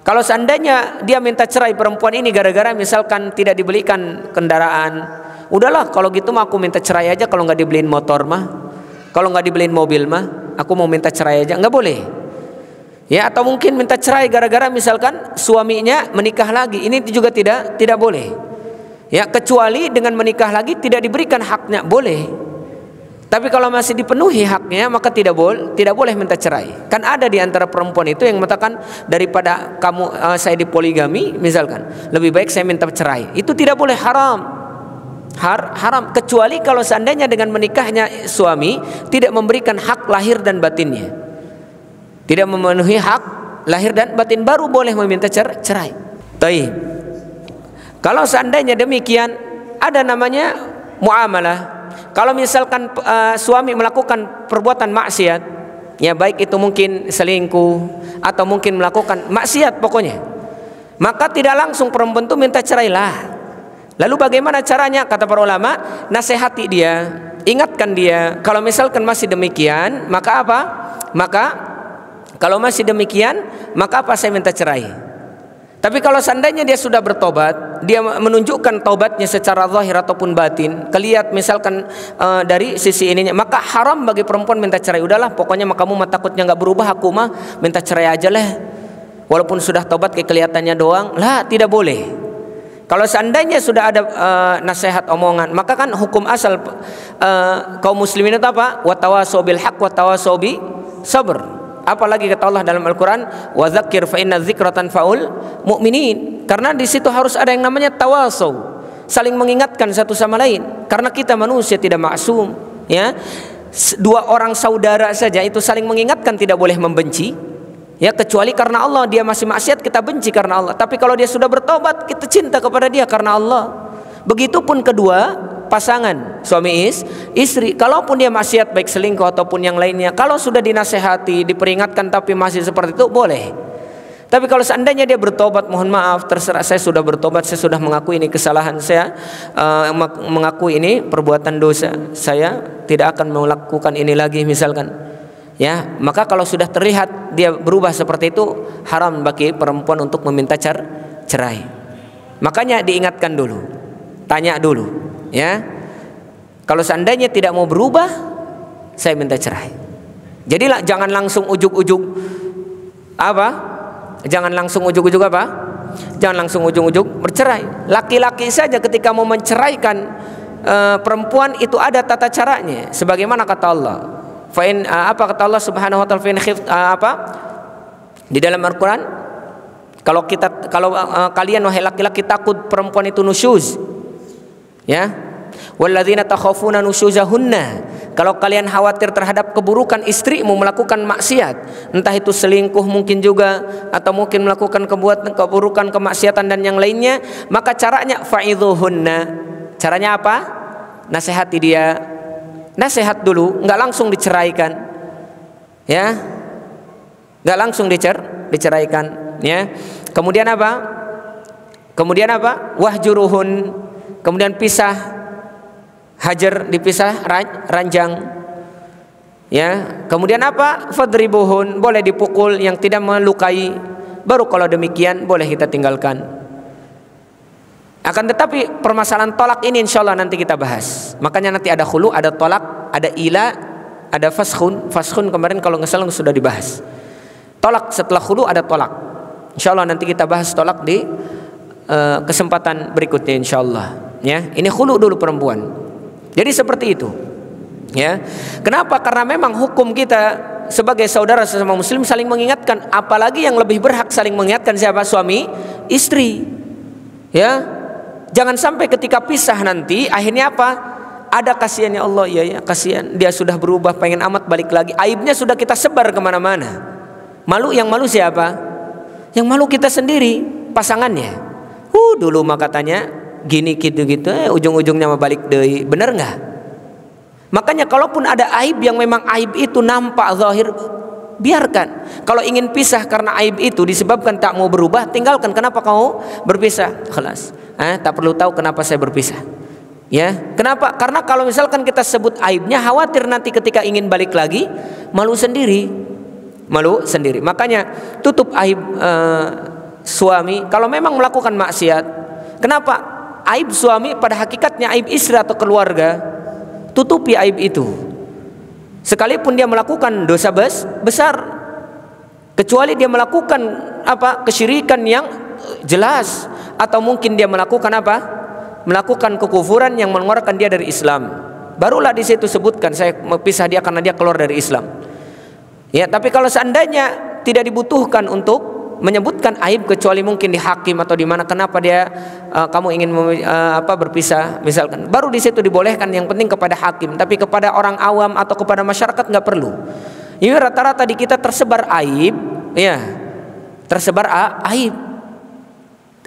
Kalau seandainya dia minta cerai perempuan ini gara-gara misalkan tidak dibelikan kendaraan, udahlah kalau gitu mah aku minta cerai aja, kalau nggak dibeliin motor mah, kalau nggak dibeliin mobil mah, aku mau minta cerai aja, nggak boleh. Ya, atau mungkin minta cerai gara-gara misalkan suaminya menikah lagi, ini juga tidak boleh. Ya, kecuali dengan menikah lagi tidak diberikan haknya, boleh. Tapi kalau masih dipenuhi haknya, maka tidak boleh minta cerai. Kan ada di antara perempuan itu yang mengatakan daripada saya dipoligami misalkan, lebih baik saya minta cerai. Itu tidak boleh, haram. Haram, kecuali kalau seandainya dengan menikahnya suami tidak memberikan hak lahir dan batinnya. Tidak memenuhi hak lahir dan batin, baru boleh meminta cerai. Taib. Kalau seandainya demikian, ada namanya muamalah. Kalau misalkan suami melakukan perbuatan maksiat, ya baik itu mungkin selingkuh atau mungkin melakukan maksiat pokoknya, maka tidak langsung perempuan itu minta cerai lah. Lalu bagaimana caranya? Kata para ulama, nasihati dia, ingatkan dia. Kalau misalkan masih demikian, maka kalau masih demikian, maka saya minta cerai. Tapi kalau seandainya dia sudah bertobat, dia menunjukkan taubatnya secara zahir ataupun batin, kelihatan misalkan dari sisi ininya, maka haram bagi perempuan minta cerai. Udahlah, pokoknya kamu mah takutnya nggak berubah, aku mah minta cerai aja lah. Walaupun sudah taubat kayak kelihatannya doang, lah tidak boleh. Kalau seandainya sudah ada nasihat omongan, maka kan hukum asal kaum muslimin itu apa? Watawasau bil haq watawasau bis sabr. Apalagi kata Allah dalam Al-Quran, wa dzakir fa inna dzikra tanfa'ul mu'minin. Karena di situ harus ada yang namanya tawasau, saling mengingatkan satu sama lain. Karena kita manusia tidak maksum, ya. Dua orang saudara saja itu saling mengingatkan, tidak boleh membenci, ya, kecuali karena Allah. Dia masih maksiat, kita benci karena Allah. Tapi kalau dia sudah bertobat, kita cinta kepada dia karena Allah. Begitupun kedua pasangan, suami istri, kalaupun dia maksiat baik selingkuh ataupun yang lainnya, kalau sudah dinasehati, diperingatkan tapi masih seperti itu, boleh. Tapi kalau seandainya dia bertobat, mohon maaf, terserah, saya sudah bertobat, saya sudah mengakui ini kesalahan saya, mengakui ini perbuatan dosa, saya tidak akan melakukan ini lagi misalkan, ya, maka kalau sudah terlihat dia berubah seperti itu, haram bagi perempuan untuk meminta cerai. Makanya diingatkan dulu, tanya dulu, ya. Kalau seandainya tidak mau berubah, saya minta cerai. Jadilah jangan langsung ujug-ujug Jangan langsung ujug-ujug Jangan langsung ujug-ujug bercerai. Laki-laki saja ketika mau menceraikan perempuan itu ada tata caranya. Sebagaimana kata Allah. Kata Allah Subhanahu wa taala di dalam Al-Qur'an? Kalau kalian wahai laki-laki takut perempuan itu nusyuz, ya, walladzina takhafuna nusyuzahunna, kalau kalian khawatir terhadap keburukan istrimu melakukan maksiat, entah itu selingkuh mungkin juga, atau mungkin melakukan keburukan, kemaksiatan dan yang lainnya, maka caranya fa'idhuhunna. Caranya apa? Nasihati dia. Nasihat dulu, enggak langsung diceraikan. Ya. Enggak langsung diceraikan, ya. Kemudian apa? Wahjuruhun. Kemudian hajar, dipisah ranjang, ya. Kemudian apa? Fadribuhun, boleh dipukul yang tidak melukai, baru kalau demikian boleh kita tinggalkan. Akan tetapi permasalahan tolak ini insya Allah nanti kita bahas. Makanya nanti ada khulu, ada tolak, ada ila, ada faskhun. Faskhun kemarin kalau nggak salah sudah dibahas. Tolak setelah khulu ada tolak. Insya Allah nanti kita bahas tolak di kesempatan berikutnya insya Allah. Ya, ini khulu dulu perempuan. Jadi seperti itu. Ya, kenapa? Karena memang hukum kita sebagai saudara sesama muslim saling mengingatkan, apalagi yang lebih berhak saling mengingatkan siapa? Suami istri. Ya, jangan sampai ketika pisah nanti akhirnya apa? Ada kasihannya Allah, ya kasihan dia sudah berubah, pengen amat balik lagi. Aibnya sudah kita sebar kemana-mana. Yang malu siapa? Yang malu kita sendiri, pasangannya. Dulu mah katanya gini gitu-gitu, ujung-ujungnya mau balik deui. Bener nggak? Makanya kalaupun ada aib yang memang aib itu nampak zahir, biarkan. Kalau ingin pisah karena aib itu disebabkan tak mau berubah, tinggalkan. Kenapa kamu berpisah? Khalas. Tak perlu tahu kenapa saya berpisah. Ya, kenapa? Karena kalau misalkan kita sebut aibnya, khawatir nanti ketika ingin balik lagi malu sendiri. Makanya tutup aib suami kalau memang melakukan maksiat. Kenapa? Aib suami pada hakikatnya aib istri atau keluarga. Tutupi aib itu. Sekalipun dia melakukan dosa besar, kecuali dia melakukan kesyirikan yang jelas, atau mungkin dia melakukan melakukan kekufuran yang mengeluarkan dia dari Islam. Barulah di situ sebutkan saya pisah dia karena dia keluar dari Islam. Ya, tapi kalau seandainya tidak dibutuhkan untuk menyebutkan aib kecuali mungkin di hakim atau di mana, kenapa dia kamu ingin berpisah misalkan, baru di situ dibolehkan. Yang penting kepada hakim, tapi kepada orang awam atau kepada masyarakat nggak perlu. Ini rata-rata di kita tersebar aib, ya tersebar aib.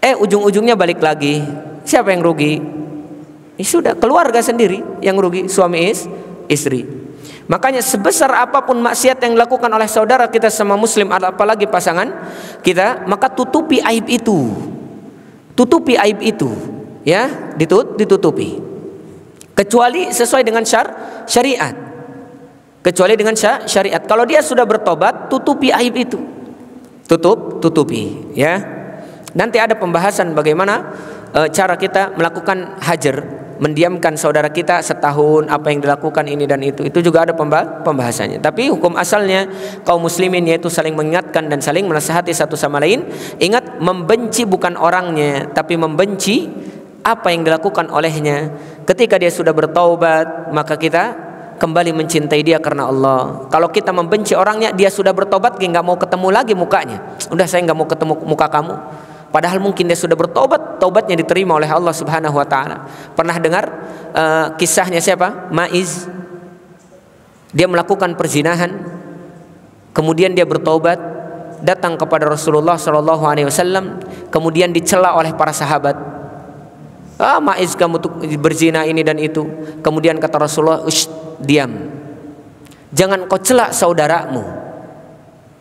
Ujung-ujungnya balik lagi, siapa yang rugi? Sudah keluarga sendiri yang rugi, suami istri. Makanya sebesar apapun maksiat yang dilakukan oleh saudara kita sama muslim, apalagi pasangan kita, maka tutupi aib itu. Tutupi aib itu, ya, ditutupi. Kecuali sesuai dengan syariat. Kecuali dengan syariat. Kalau dia sudah bertobat, tutupi aib itu. Tutupi, ya. Nanti ada pembahasan bagaimana cara kita melakukan hajar, mendiamkan saudara kita setahun, apa yang dilakukan ini dan itu juga ada pembahasannya. Tapi hukum asalnya kaum muslimin yaitu saling mengingatkan dan saling menasihati satu sama lain. Ingat, membenci bukan orangnya, tapi membenci apa yang dilakukan olehnya. Ketika dia sudah bertaubat, maka kita kembali mencintai dia karena Allah. Kalau kita membenci orangnya, dia sudah bertobat, dia nggak mau ketemu lagi mukanya. Udah, saya nggak mau ketemu muka kamu. Padahal mungkin dia sudah bertobat, taubatnya diterima oleh Allah Subhanahu wa taala. Pernah dengar kisahnya siapa? Ma'iz. Dia melakukan perzinahan, kemudian dia bertobat, datang kepada Rasulullah sallallahu alaihi wasallam, kemudian dicela oleh para sahabat. Ma'iz, kamu tuh berzina ini dan itu. Kemudian kata Rasulullah, diam. Jangan kau cela saudaramu.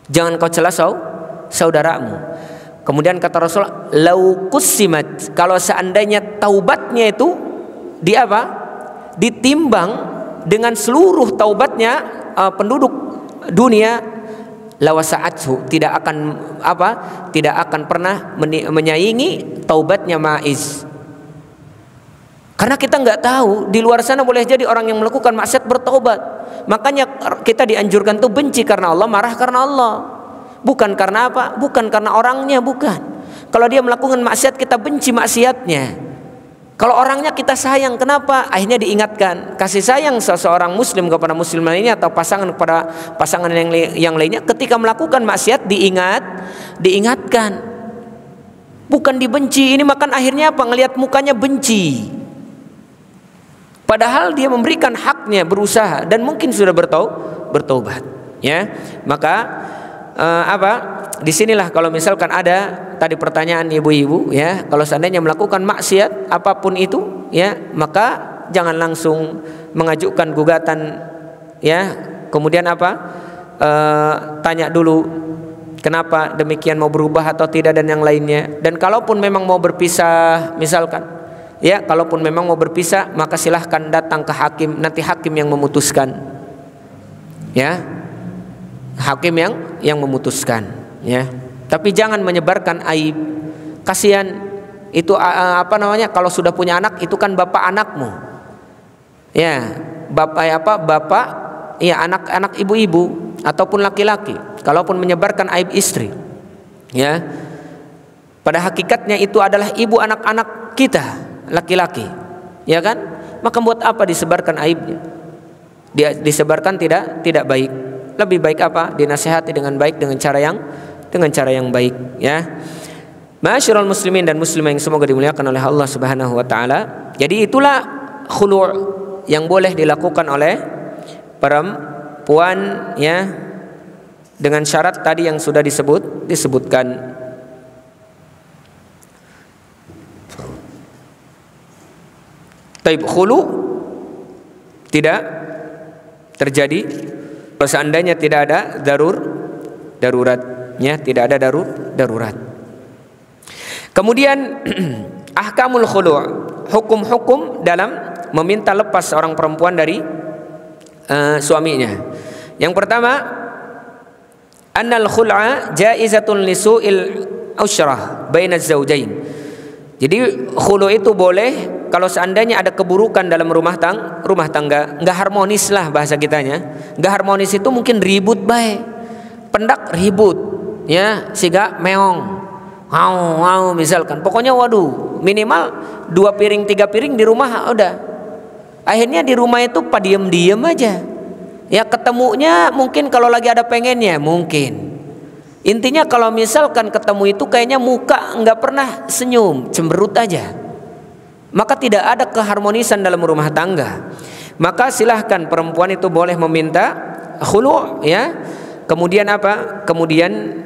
Jangan kau cela saudaramu. Kemudian kata Rasulullah, lau qusimat, kalau seandainya taubatnya itu ditimbang dengan seluruh taubatnya penduduk dunia, lawasa'athu, tidak akan pernah menyaingi taubatnya Ma'iz. Karena kita nggak tahu, di luar sana boleh jadi orang yang melakukan maksiat bertobat. Makanya kita dianjurkan tuh benci karena Allah, marah karena Allah. Bukan karena apa? Bukan karena orangnya, bukan. Kalau dia melakukan maksiat, kita benci maksiatnya. Kalau orangnya kita sayang, kenapa? Akhirnya diingatkan. Kasih sayang seseorang muslim kepada muslim lainnya atau pasangan kepada pasangan yang lainnya, ketika melakukan maksiat diingatkan. Bukan dibenci. Ini makan akhirnya apa? Ngelihat mukanya benci. Padahal dia memberikan haknya, berusaha dan mungkin sudah bertaubat. Ya, maka disinilah kalau misalkan ada tadi pertanyaan ibu-ibu, ya, kalau seandainya melakukan maksiat apapun itu, ya, maka jangan langsung mengajukan gugatan, ya, kemudian tanya dulu kenapa demikian, mau berubah atau tidak dan yang lainnya. Dan kalaupun memang mau berpisah misalkan, ya, kalaupun memang mau berpisah, maka silahkan datang ke hakim, nanti hakim yang memutuskan, ya, hakim yang memutuskan, ya. Tapi jangan menyebarkan aib. Kasihan itu kalau sudah punya anak itu kan bapak anakmu. Ya, bapak ya anak-anak ibu-ibu ataupun laki-laki. Kalaupun menyebarkan aib istri, ya, pada hakikatnya itu adalah ibu anak-anak kita laki-laki, ya kan? Maka buat apa disebarkan aibnya? Dia disebarkan tidak baik. Lebih baik apa? Dinasihati dengan baik, dengan cara yang baik, ya. Ma'asyiral muslimin dan muslimah yang semoga dimuliakan oleh Allah Subhanahu wa taala. Jadi itulah khulu' yang boleh dilakukan oleh perempuan, ya, dengan syarat tadi yang sudah disebutkan. Taib khulu tidak terjadi kalau seandainya tidak ada daruratnya, tidak ada darurat. Kemudian ahkamul khulu', hukum-hukum dalam meminta lepas seorang perempuan dari suaminya. Yang pertama, annal khul'a jaizatun li su'il usyrah bainaz zawjain. Jadi khulu' itu boleh kalau seandainya ada keburukan dalam rumah tangga, enggak harmonis lah bahasa kitanya. Enggak harmonis itu mungkin ribut baik. Pendak ribut, ya, siga meong. Wow, misalkan. Pokoknya waduh, minimal 2 piring 3 piring di rumah udah. Akhirnya di rumah itu diem aja. Ya ketemunya mungkin kalau lagi ada pengennya mungkin. Intinya kalau misalkan ketemu itu kayaknya muka nggak pernah senyum, cemberut aja. Maka tidak ada keharmonisan dalam rumah tangga. Maka silahkan perempuan itu boleh meminta khulu', ya. Kemudian apa? Kemudian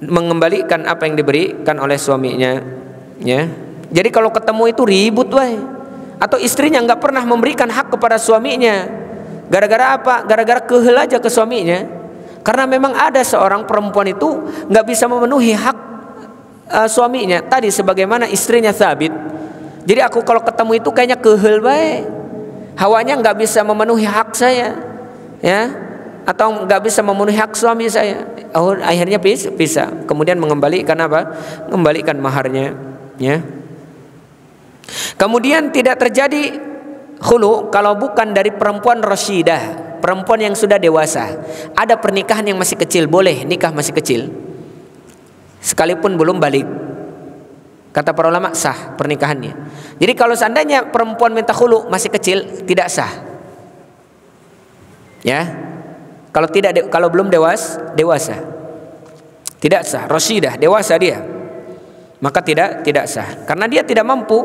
mengembalikan apa yang diberikan oleh suaminya, ya. Jadi kalau ketemu itu ribut wae. Atau istrinya nggak pernah memberikan hak kepada suaminya. Gara-gara apa? Gara-gara kehel aja ke suaminya. Karena memang ada seorang perempuan itu nggak bisa memenuhi hak suaminya. Tadi sebagaimana istrinya Thabit. Jadi aku kalau ketemu itu kayaknya kehel bae. Hawanya nggak bisa memenuhi hak saya, ya. Atau nggak bisa memenuhi hak suami saya. Oh, akhirnya bisa. Kemudian mengembalikan apa? Mengembalikan maharnya, ya. Kemudian tidak terjadi khulu kalau bukan dari perempuan rasyidah, perempuan yang sudah dewasa. Ada pernikahan yang masih kecil, boleh nikah masih kecil, sekalipun belum balik. Kata para ulama sah pernikahannya. Jadi kalau seandainya perempuan minta khulu masih kecil, tidak sah, ya. Kalau belum dewasa tidak sah. Rasyidah, dewasa dia, maka tidak sah karena dia tidak mampu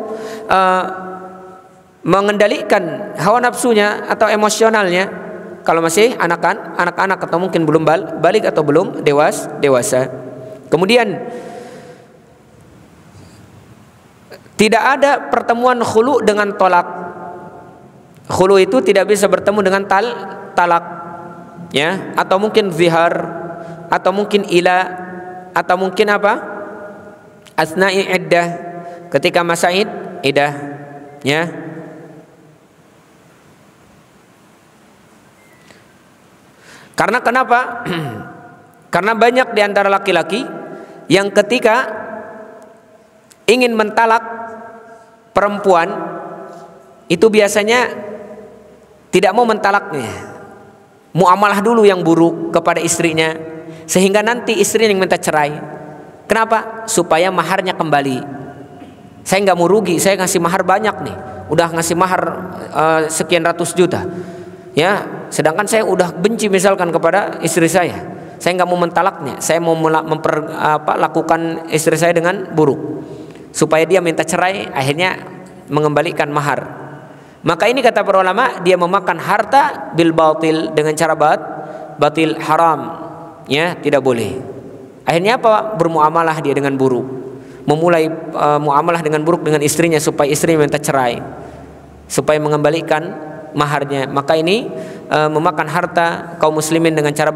mengendalikan hawa nafsunya atau emosionalnya kalau masih anak-anak atau mungkin belum balik atau belum dewasa. Kemudian tidak ada pertemuan khulu dengan tolak. Khulu itu tidak bisa bertemu dengan talak, ya, atau mungkin zihar, atau mungkin ila, atau mungkin apa? Asna'i iddah, ketika masa iddah, ya. Karena kenapa? Karena banyak di antara laki-laki yang ketika ingin mentalak perempuan itu biasanya tidak mau mentalaknya, muamalah dulu yang buruk kepada istrinya, sehingga nanti istrinya yang minta cerai. Kenapa? Supaya maharnya kembali. Saya nggak mau rugi, saya ngasih mahar banyak nih, udah ngasih mahar sekian ratus juta, ya. Sedangkan saya udah benci misalkan kepada istri saya nggak mau mentalaknya, saya mau lakukan istri saya dengan buruk, supaya dia minta cerai, akhirnya mengembalikan mahar. Maka ini kata para ulama, dia memakan harta bil batil, dengan cara batil haram, ya, tidak boleh. Akhirnya apa? Bermuamalah dia dengan buruk, memulai muamalah dengan buruk dengan istrinya supaya istrinya minta cerai, supaya mengembalikan maharnya. Maka ini memakan harta kaum muslimin dengan cara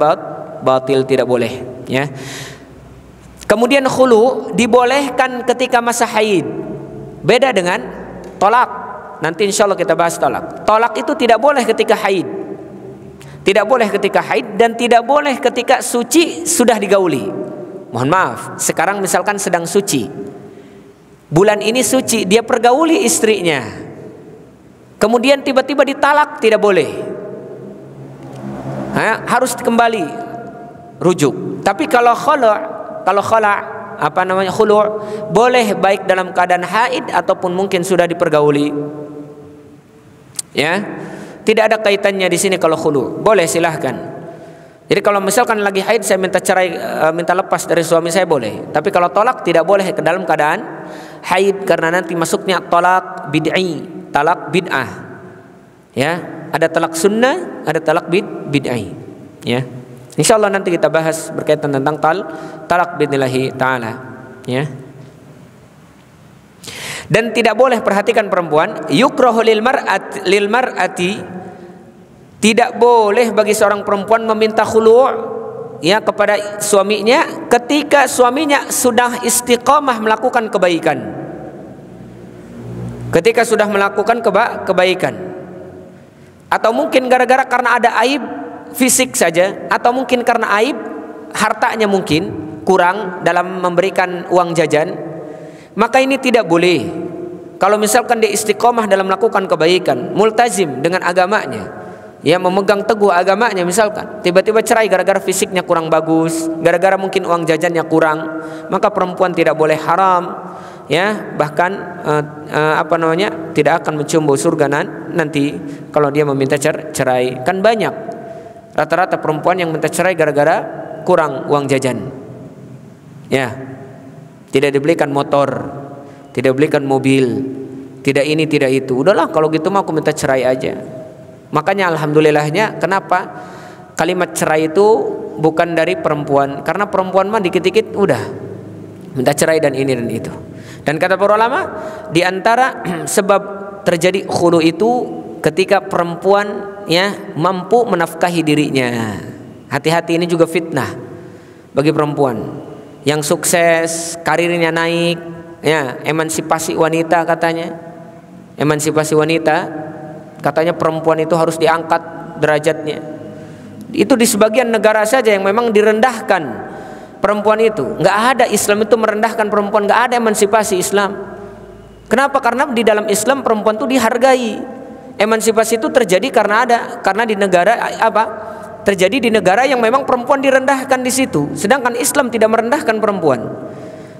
batil, tidak boleh, ya. Kemudian khulu dibolehkan ketika masa haid, beda dengan tolak. Nanti insya Allah kita bahas tolak. Tolak itu tidak boleh ketika haid, tidak boleh ketika haid, dan tidak boleh ketika suci sudah digauli. Mohon maaf, sekarang misalkan sedang suci, bulan ini suci, dia pergauli istrinya, kemudian tiba-tiba ditalak, tidak boleh, harus kembali rujuk. Tapi kalau khala khulu' boleh, baik dalam keadaan haid ataupun mungkin sudah dipergauli. Ya, tidak ada kaitannya di sini. Kalau khulu' boleh, silahkan. Jadi kalau misalkan lagi haid saya minta cerai, minta lepas dari suami saya, boleh. Tapi kalau tolak tidak boleh ke dalam keadaan haid, karena nanti masuknya talak bid'i, talak bid'ah. Ya, ada talak sunnah, ada talak bid'i. Ya. Insyaallah nanti kita bahas berkaitan tentang talak bi'nillahi ta'ala, ya. Dan tidak boleh, perhatikan perempuan, yukrahu lil mar'ati, tidak boleh bagi seorang perempuan meminta khulu', ya, kepada suaminya ketika suaminya sudah istiqamah melakukan kebaikan. Ketika sudah melakukan kebaikan, atau mungkin gara-gara karena ada aib fisik saja, atau mungkin karena aib hartanya mungkin kurang dalam memberikan uang jajan, maka ini tidak boleh. Kalau misalkan dia istiqomah dalam melakukan kebaikan, multazim dengan agamanya, ya, memegang teguh agamanya, misalkan tiba-tiba cerai gara-gara fisiknya kurang bagus, gara-gara mungkin uang jajannya kurang, maka perempuan tidak boleh haram, ya, bahkan tidak akan mencium bau surga nanti kalau dia meminta cerai. Kan banyak rata-rata perempuan yang minta cerai gara-gara kurang uang jajan, ya, tidak dibelikan motor, tidak dibelikan mobil, tidak ini tidak itu. Udahlah kalau gitu mah aku minta cerai aja. Makanya alhamdulillahnya kenapa kalimat cerai itu bukan dari perempuan, karena perempuan mah dikit-dikit udah minta cerai dan ini dan itu. Dan kata para ulama, di antara sebab terjadi khulu itu ketika perempuan, ya, mampu menafkahi dirinya. Hati-hati, ini juga fitnah bagi perempuan yang sukses, karirnya naik, ya, emansipasi wanita katanya. Emansipasi wanita, katanya perempuan itu harus diangkat derajatnya. Itu di sebagian negara saja yang memang direndahkan perempuan itu. Nggak ada, Islam itu merendahkan perempuan, nggak ada emansipasi Islam. Kenapa? Karena di dalam Islam perempuan itu dihargai. Emansipasi itu terjadi karena di negara terjadi di negara yang memang perempuan direndahkan di situ. Sedangkan Islam tidak merendahkan perempuan.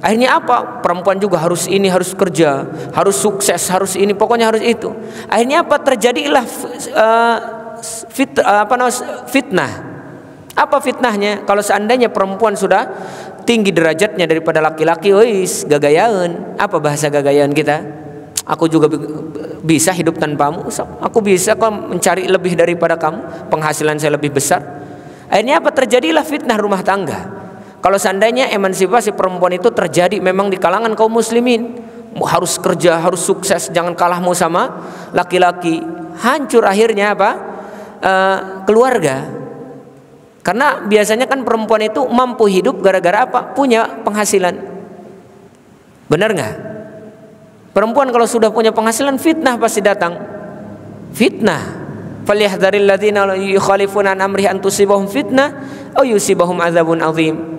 Akhirnya apa? Perempuan juga harus ini, harus kerja, harus sukses, harus ini, pokoknya harus itu. Akhirnya apa? Terjadilah fitnah. Apa fitnahnya? Kalau seandainya perempuan sudah tinggi derajatnya daripada laki-laki, wis gagayaun. Apa bahasa gagayaun kita? Aku juga bisa hidup tanpamu. Aku bisa kok mencari lebih daripada kamu. Penghasilan saya lebih besar. Akhirnya apa? Terjadilah fitnah rumah tangga. Kalau seandainya emansipasi perempuan itu terjadi memang di kalangan kaum muslimin, harus kerja, harus sukses, jangan kalahmu sama laki-laki. Hancur akhirnya apa? Keluarga. Karena biasanya kan perempuan itu mampu hidup gara-gara apa? Punya penghasilan. Benar nggak? Perempuan kalau sudah punya penghasilan, fitnah pasti datang. Fitnah. Falyahdharil ladzina yukhalifuna an amrihi an tusibahum fitnah aw yusibahum adzabun azim.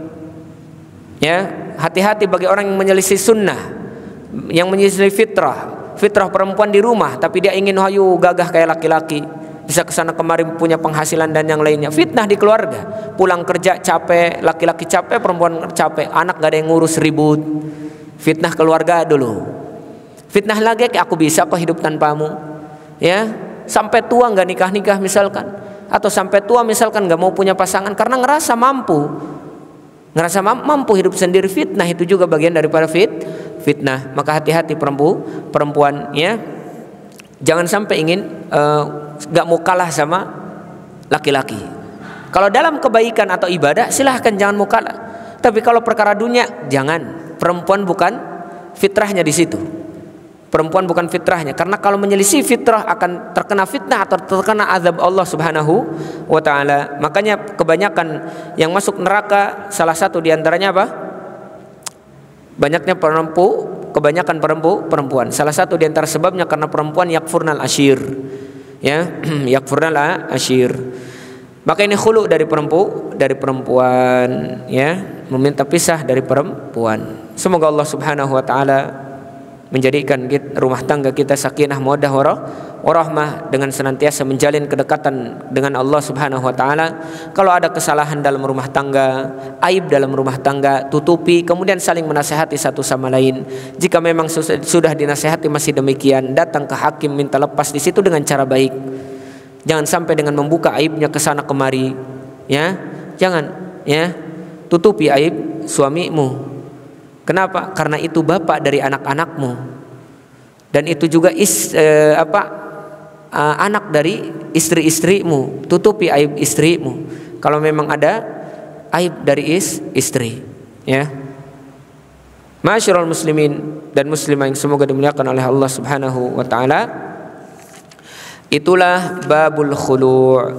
Ya, hati-hati bagi orang yang menyelisih sunnah, yang menyelisih fitrah. Fitrah perempuan di rumah tapi dia ingin gagah kayak laki-laki, bisa kesana kemari punya penghasilan dan yang lainnya. Fitnah di keluarga. Pulang kerja capek, laki-laki capek, perempuan capek, anak gak ada yang ngurus, ribut. Fitnah keluarga dulu. Fitnah lagi, aku bisa kok hidup tanpamu, ya, sampai tua nggak nikah misalkan, atau sampai tua misalkan nggak mau punya pasangan karena ngerasa mampu hidup sendiri. Fitnah itu juga bagian daripada fitnah. Maka hati-hati perempuan, ya, jangan sampai ingin nggak mau kalah sama laki-laki. Kalau dalam kebaikan atau ibadah silahkan, jangan mau kalah. Tapi kalau perkara dunia jangan. Perempuan bukan fitrahnya di situ. Perempuan bukan fitrahnya, karena kalau menyelisih fitrah akan terkena fitnah atau terkena azab Allah Subhanahu wa taala. Makanya kebanyakan yang masuk neraka salah satu diantaranya apa? Kebanyakan perempuan. Salah satu diantara sebabnya karena perempuan yakfurnal ashir. Ya, yakfurnal ashir. Maka ini khulu dari perempuan, ya, meminta pisah dari perempuan. Semoga Allah Subhanahu wa taala menjadikan rumah tangga kita sakinah, mawaddah, warahmah, dengan senantiasa menjalin kedekatan dengan Allah Subhanahu wa taala. Kalau ada kesalahan dalam rumah tangga, aib dalam rumah tangga, tutupi, kemudian saling menasihati satu sama lain. Jika memang sudah dinasihati masih demikian, datang ke hakim minta lepas di situ dengan cara baik. Jangan sampai dengan membuka aibnya ke sana kemari, ya. Jangan, ya. Tutupi aib suamimu. Kenapa? Karena itu bapak dari anak-anakmu, dan itu juga anak dari istri-istrimu. Tutupi aib istrimu kalau memang ada aib dari istri, ya. Ma'asyiral muslimin dan muslimah yang semoga dimuliakan oleh Allah Subhanahu wa taala, itulah babul khulu'.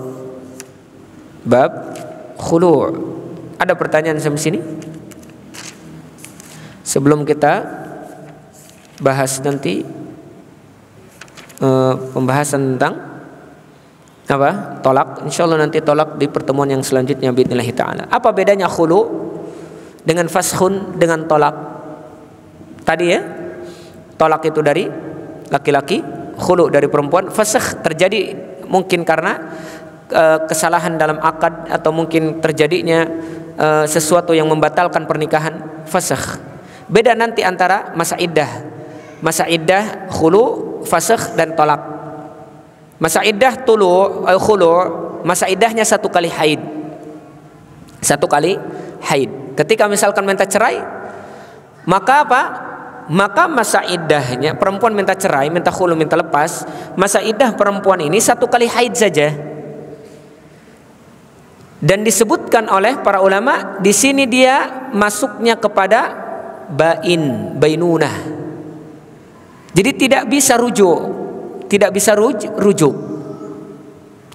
Bab khulu'. Ada pertanyaan sampai sini? Sebelum kita bahas nanti pembahasan tentang apa? Tolak. Insyaallah nanti tolak di pertemuan yang selanjutnya biidznillah taala. Apa bedanya khulu dengan faskhun dengan tolak? Tadi ya, tolak itu dari laki-laki, khulu dari perempuan. Fasakh terjadi mungkin karena kesalahan dalam akad, atau mungkin terjadinya sesuatu yang membatalkan pernikahan, fasakh. Beda nanti antara masa iddah. Masa iddah khulu, fasakh dan tolak. Masa iddah khulu, masa iddahnya 1 kali haid. 1 kali haid. Ketika misalkan minta cerai, maka apa? Maka masa iddahnya, perempuan minta cerai, minta khulu, minta lepas, masa iddah perempuan ini 1 kali haid saja. Dan disebutkan oleh para ulama di sini dia masuknya kepada bainunah. Jadi tidak bisa rujuk.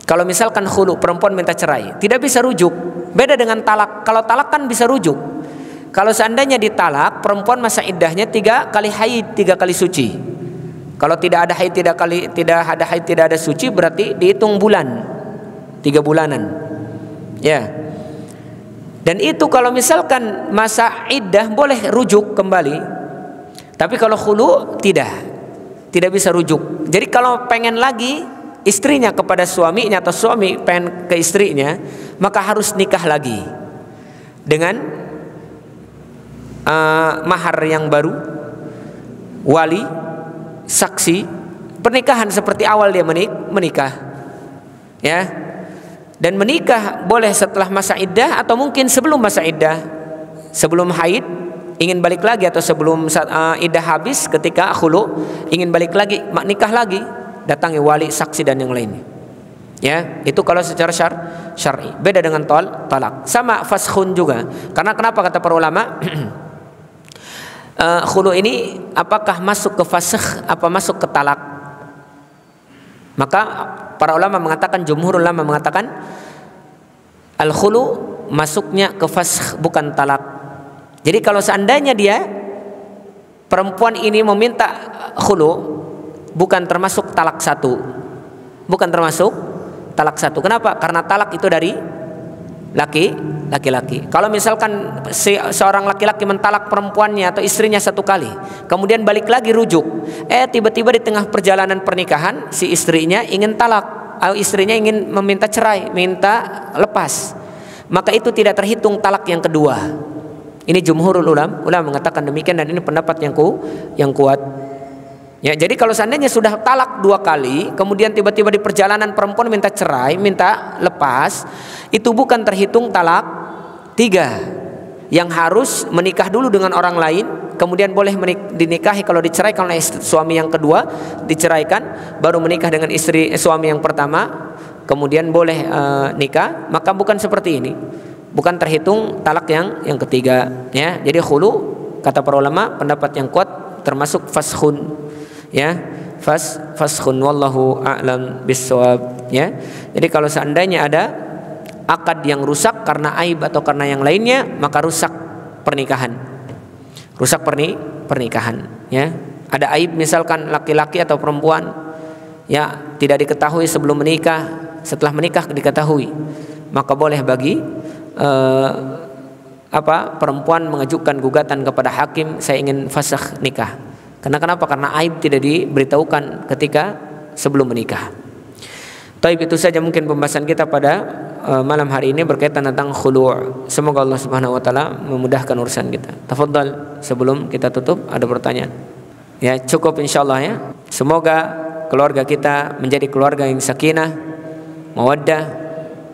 Kalau misalkan khulu, perempuan minta cerai, tidak bisa rujuk. Beda dengan talak. Kalau talak kan bisa rujuk. Kalau seandainya ditalak, perempuan masa iddahnya 3 kali haid, 3 kali suci. Kalau tidak ada haid, tidak ada suci, berarti dihitung bulan, 3 bulanan. Ya. Dan itu kalau misalkan masa iddah boleh rujuk kembali. Tapi kalau khulu tidak bisa rujuk. Jadi kalau pengen lagi istrinya kepada suaminya, atau suami pengen ke istrinya, maka harus nikah lagi dengan mahar yang baru, wali, saksi, pernikahan seperti awal dia menikah, ya. Dan menikah boleh setelah masa iddah atau mungkin sebelum masa iddah, sebelum haid ingin balik lagi, atau sebelum iddah habis ketika khulu ingin balik lagi, nikah lagi, datangi wali, saksi dan yang lainnya. Ya, itu kalau secara syar'i. Beda dengan talak. Sama faskhun juga. Karena kenapa kata para ulama? Khulu ini apakah masuk ke fasakh, apa masuk ke talak? Maka para ulama mengatakan, jumhur ulama mengatakan al-khulu masuknya ke fasakh, bukan talak. Jadi kalau seandainya dia, perempuan ini meminta khulu, bukan termasuk talak 1. Bukan termasuk talak 1. Kenapa? Karena talak itu dari laki-laki. Kalau misalkan seorang laki-laki mentalak perempuannya atau istrinya 1 kali, kemudian balik lagi rujuk, tiba-tiba di tengah perjalanan pernikahan si istrinya ingin talak, atau istrinya ingin meminta cerai, minta lepas, maka itu tidak terhitung talak yang kedua. Ini jumhurul ulama mengatakan demikian, dan ini pendapat yang kuat. Ya, jadi kalau seandainya sudah talak 2 kali, kemudian tiba-tiba di perjalanan perempuan minta cerai, minta lepas, itu bukan terhitung talak 3, yang harus menikah dulu dengan orang lain, kemudian boleh dinikahi. Kalau diceraikan oleh suami yang kedua, diceraikan, baru menikah dengan suami yang pertama, kemudian boleh nikah. Maka bukan seperti ini, bukan terhitung talak yang ketiga. Ya, jadi khulu kata para ulama, pendapat yang kuat termasuk faskhun. Ya, faskhun wallahu a'lam bissawab. Ya, jadi kalau seandainya ada akad yang rusak karena aib atau karena yang lainnya, maka rusak pernikahan. Pernikahan. Ya, ada aib misalkan laki-laki atau perempuan, ya, tidak diketahui sebelum menikah, setelah menikah diketahui, maka boleh bagi perempuan mengajukan gugatan kepada hakim, saya ingin fasakh nikah. Kenapa? Karena aib tidak diberitahukan ketika sebelum menikah. Taib, itu saja mungkin pembahasan kita pada malam hari ini berkaitan tentang khulu'. Semoga Allah Subhanahu wa taala memudahkan urusan kita. Tafadhal, sebelum kita tutup ada pertanyaan. Ya, cukup insyaallah ya. Semoga keluarga kita menjadi keluarga yang sakinah, mawaddah,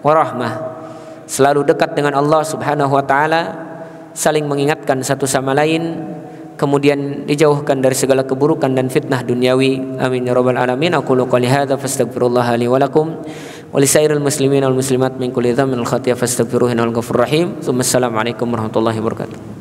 warahmah, selalu dekat dengan Allah Subhanahu wa taala, saling mengingatkan satu sama lain, kemudian dijauhkan dari segala keburukan dan fitnah duniawi. Amin ya rabbal alamin. Aqulu qouli hadza fastaghfirullah li wa lakum wa lisairil muslimin wal muslimat min kulli dhanbin wal khati'ah fastaghfiruhu innahu ghafurur rahim. Assalamualaikum warahmatullahi wabarakatuh.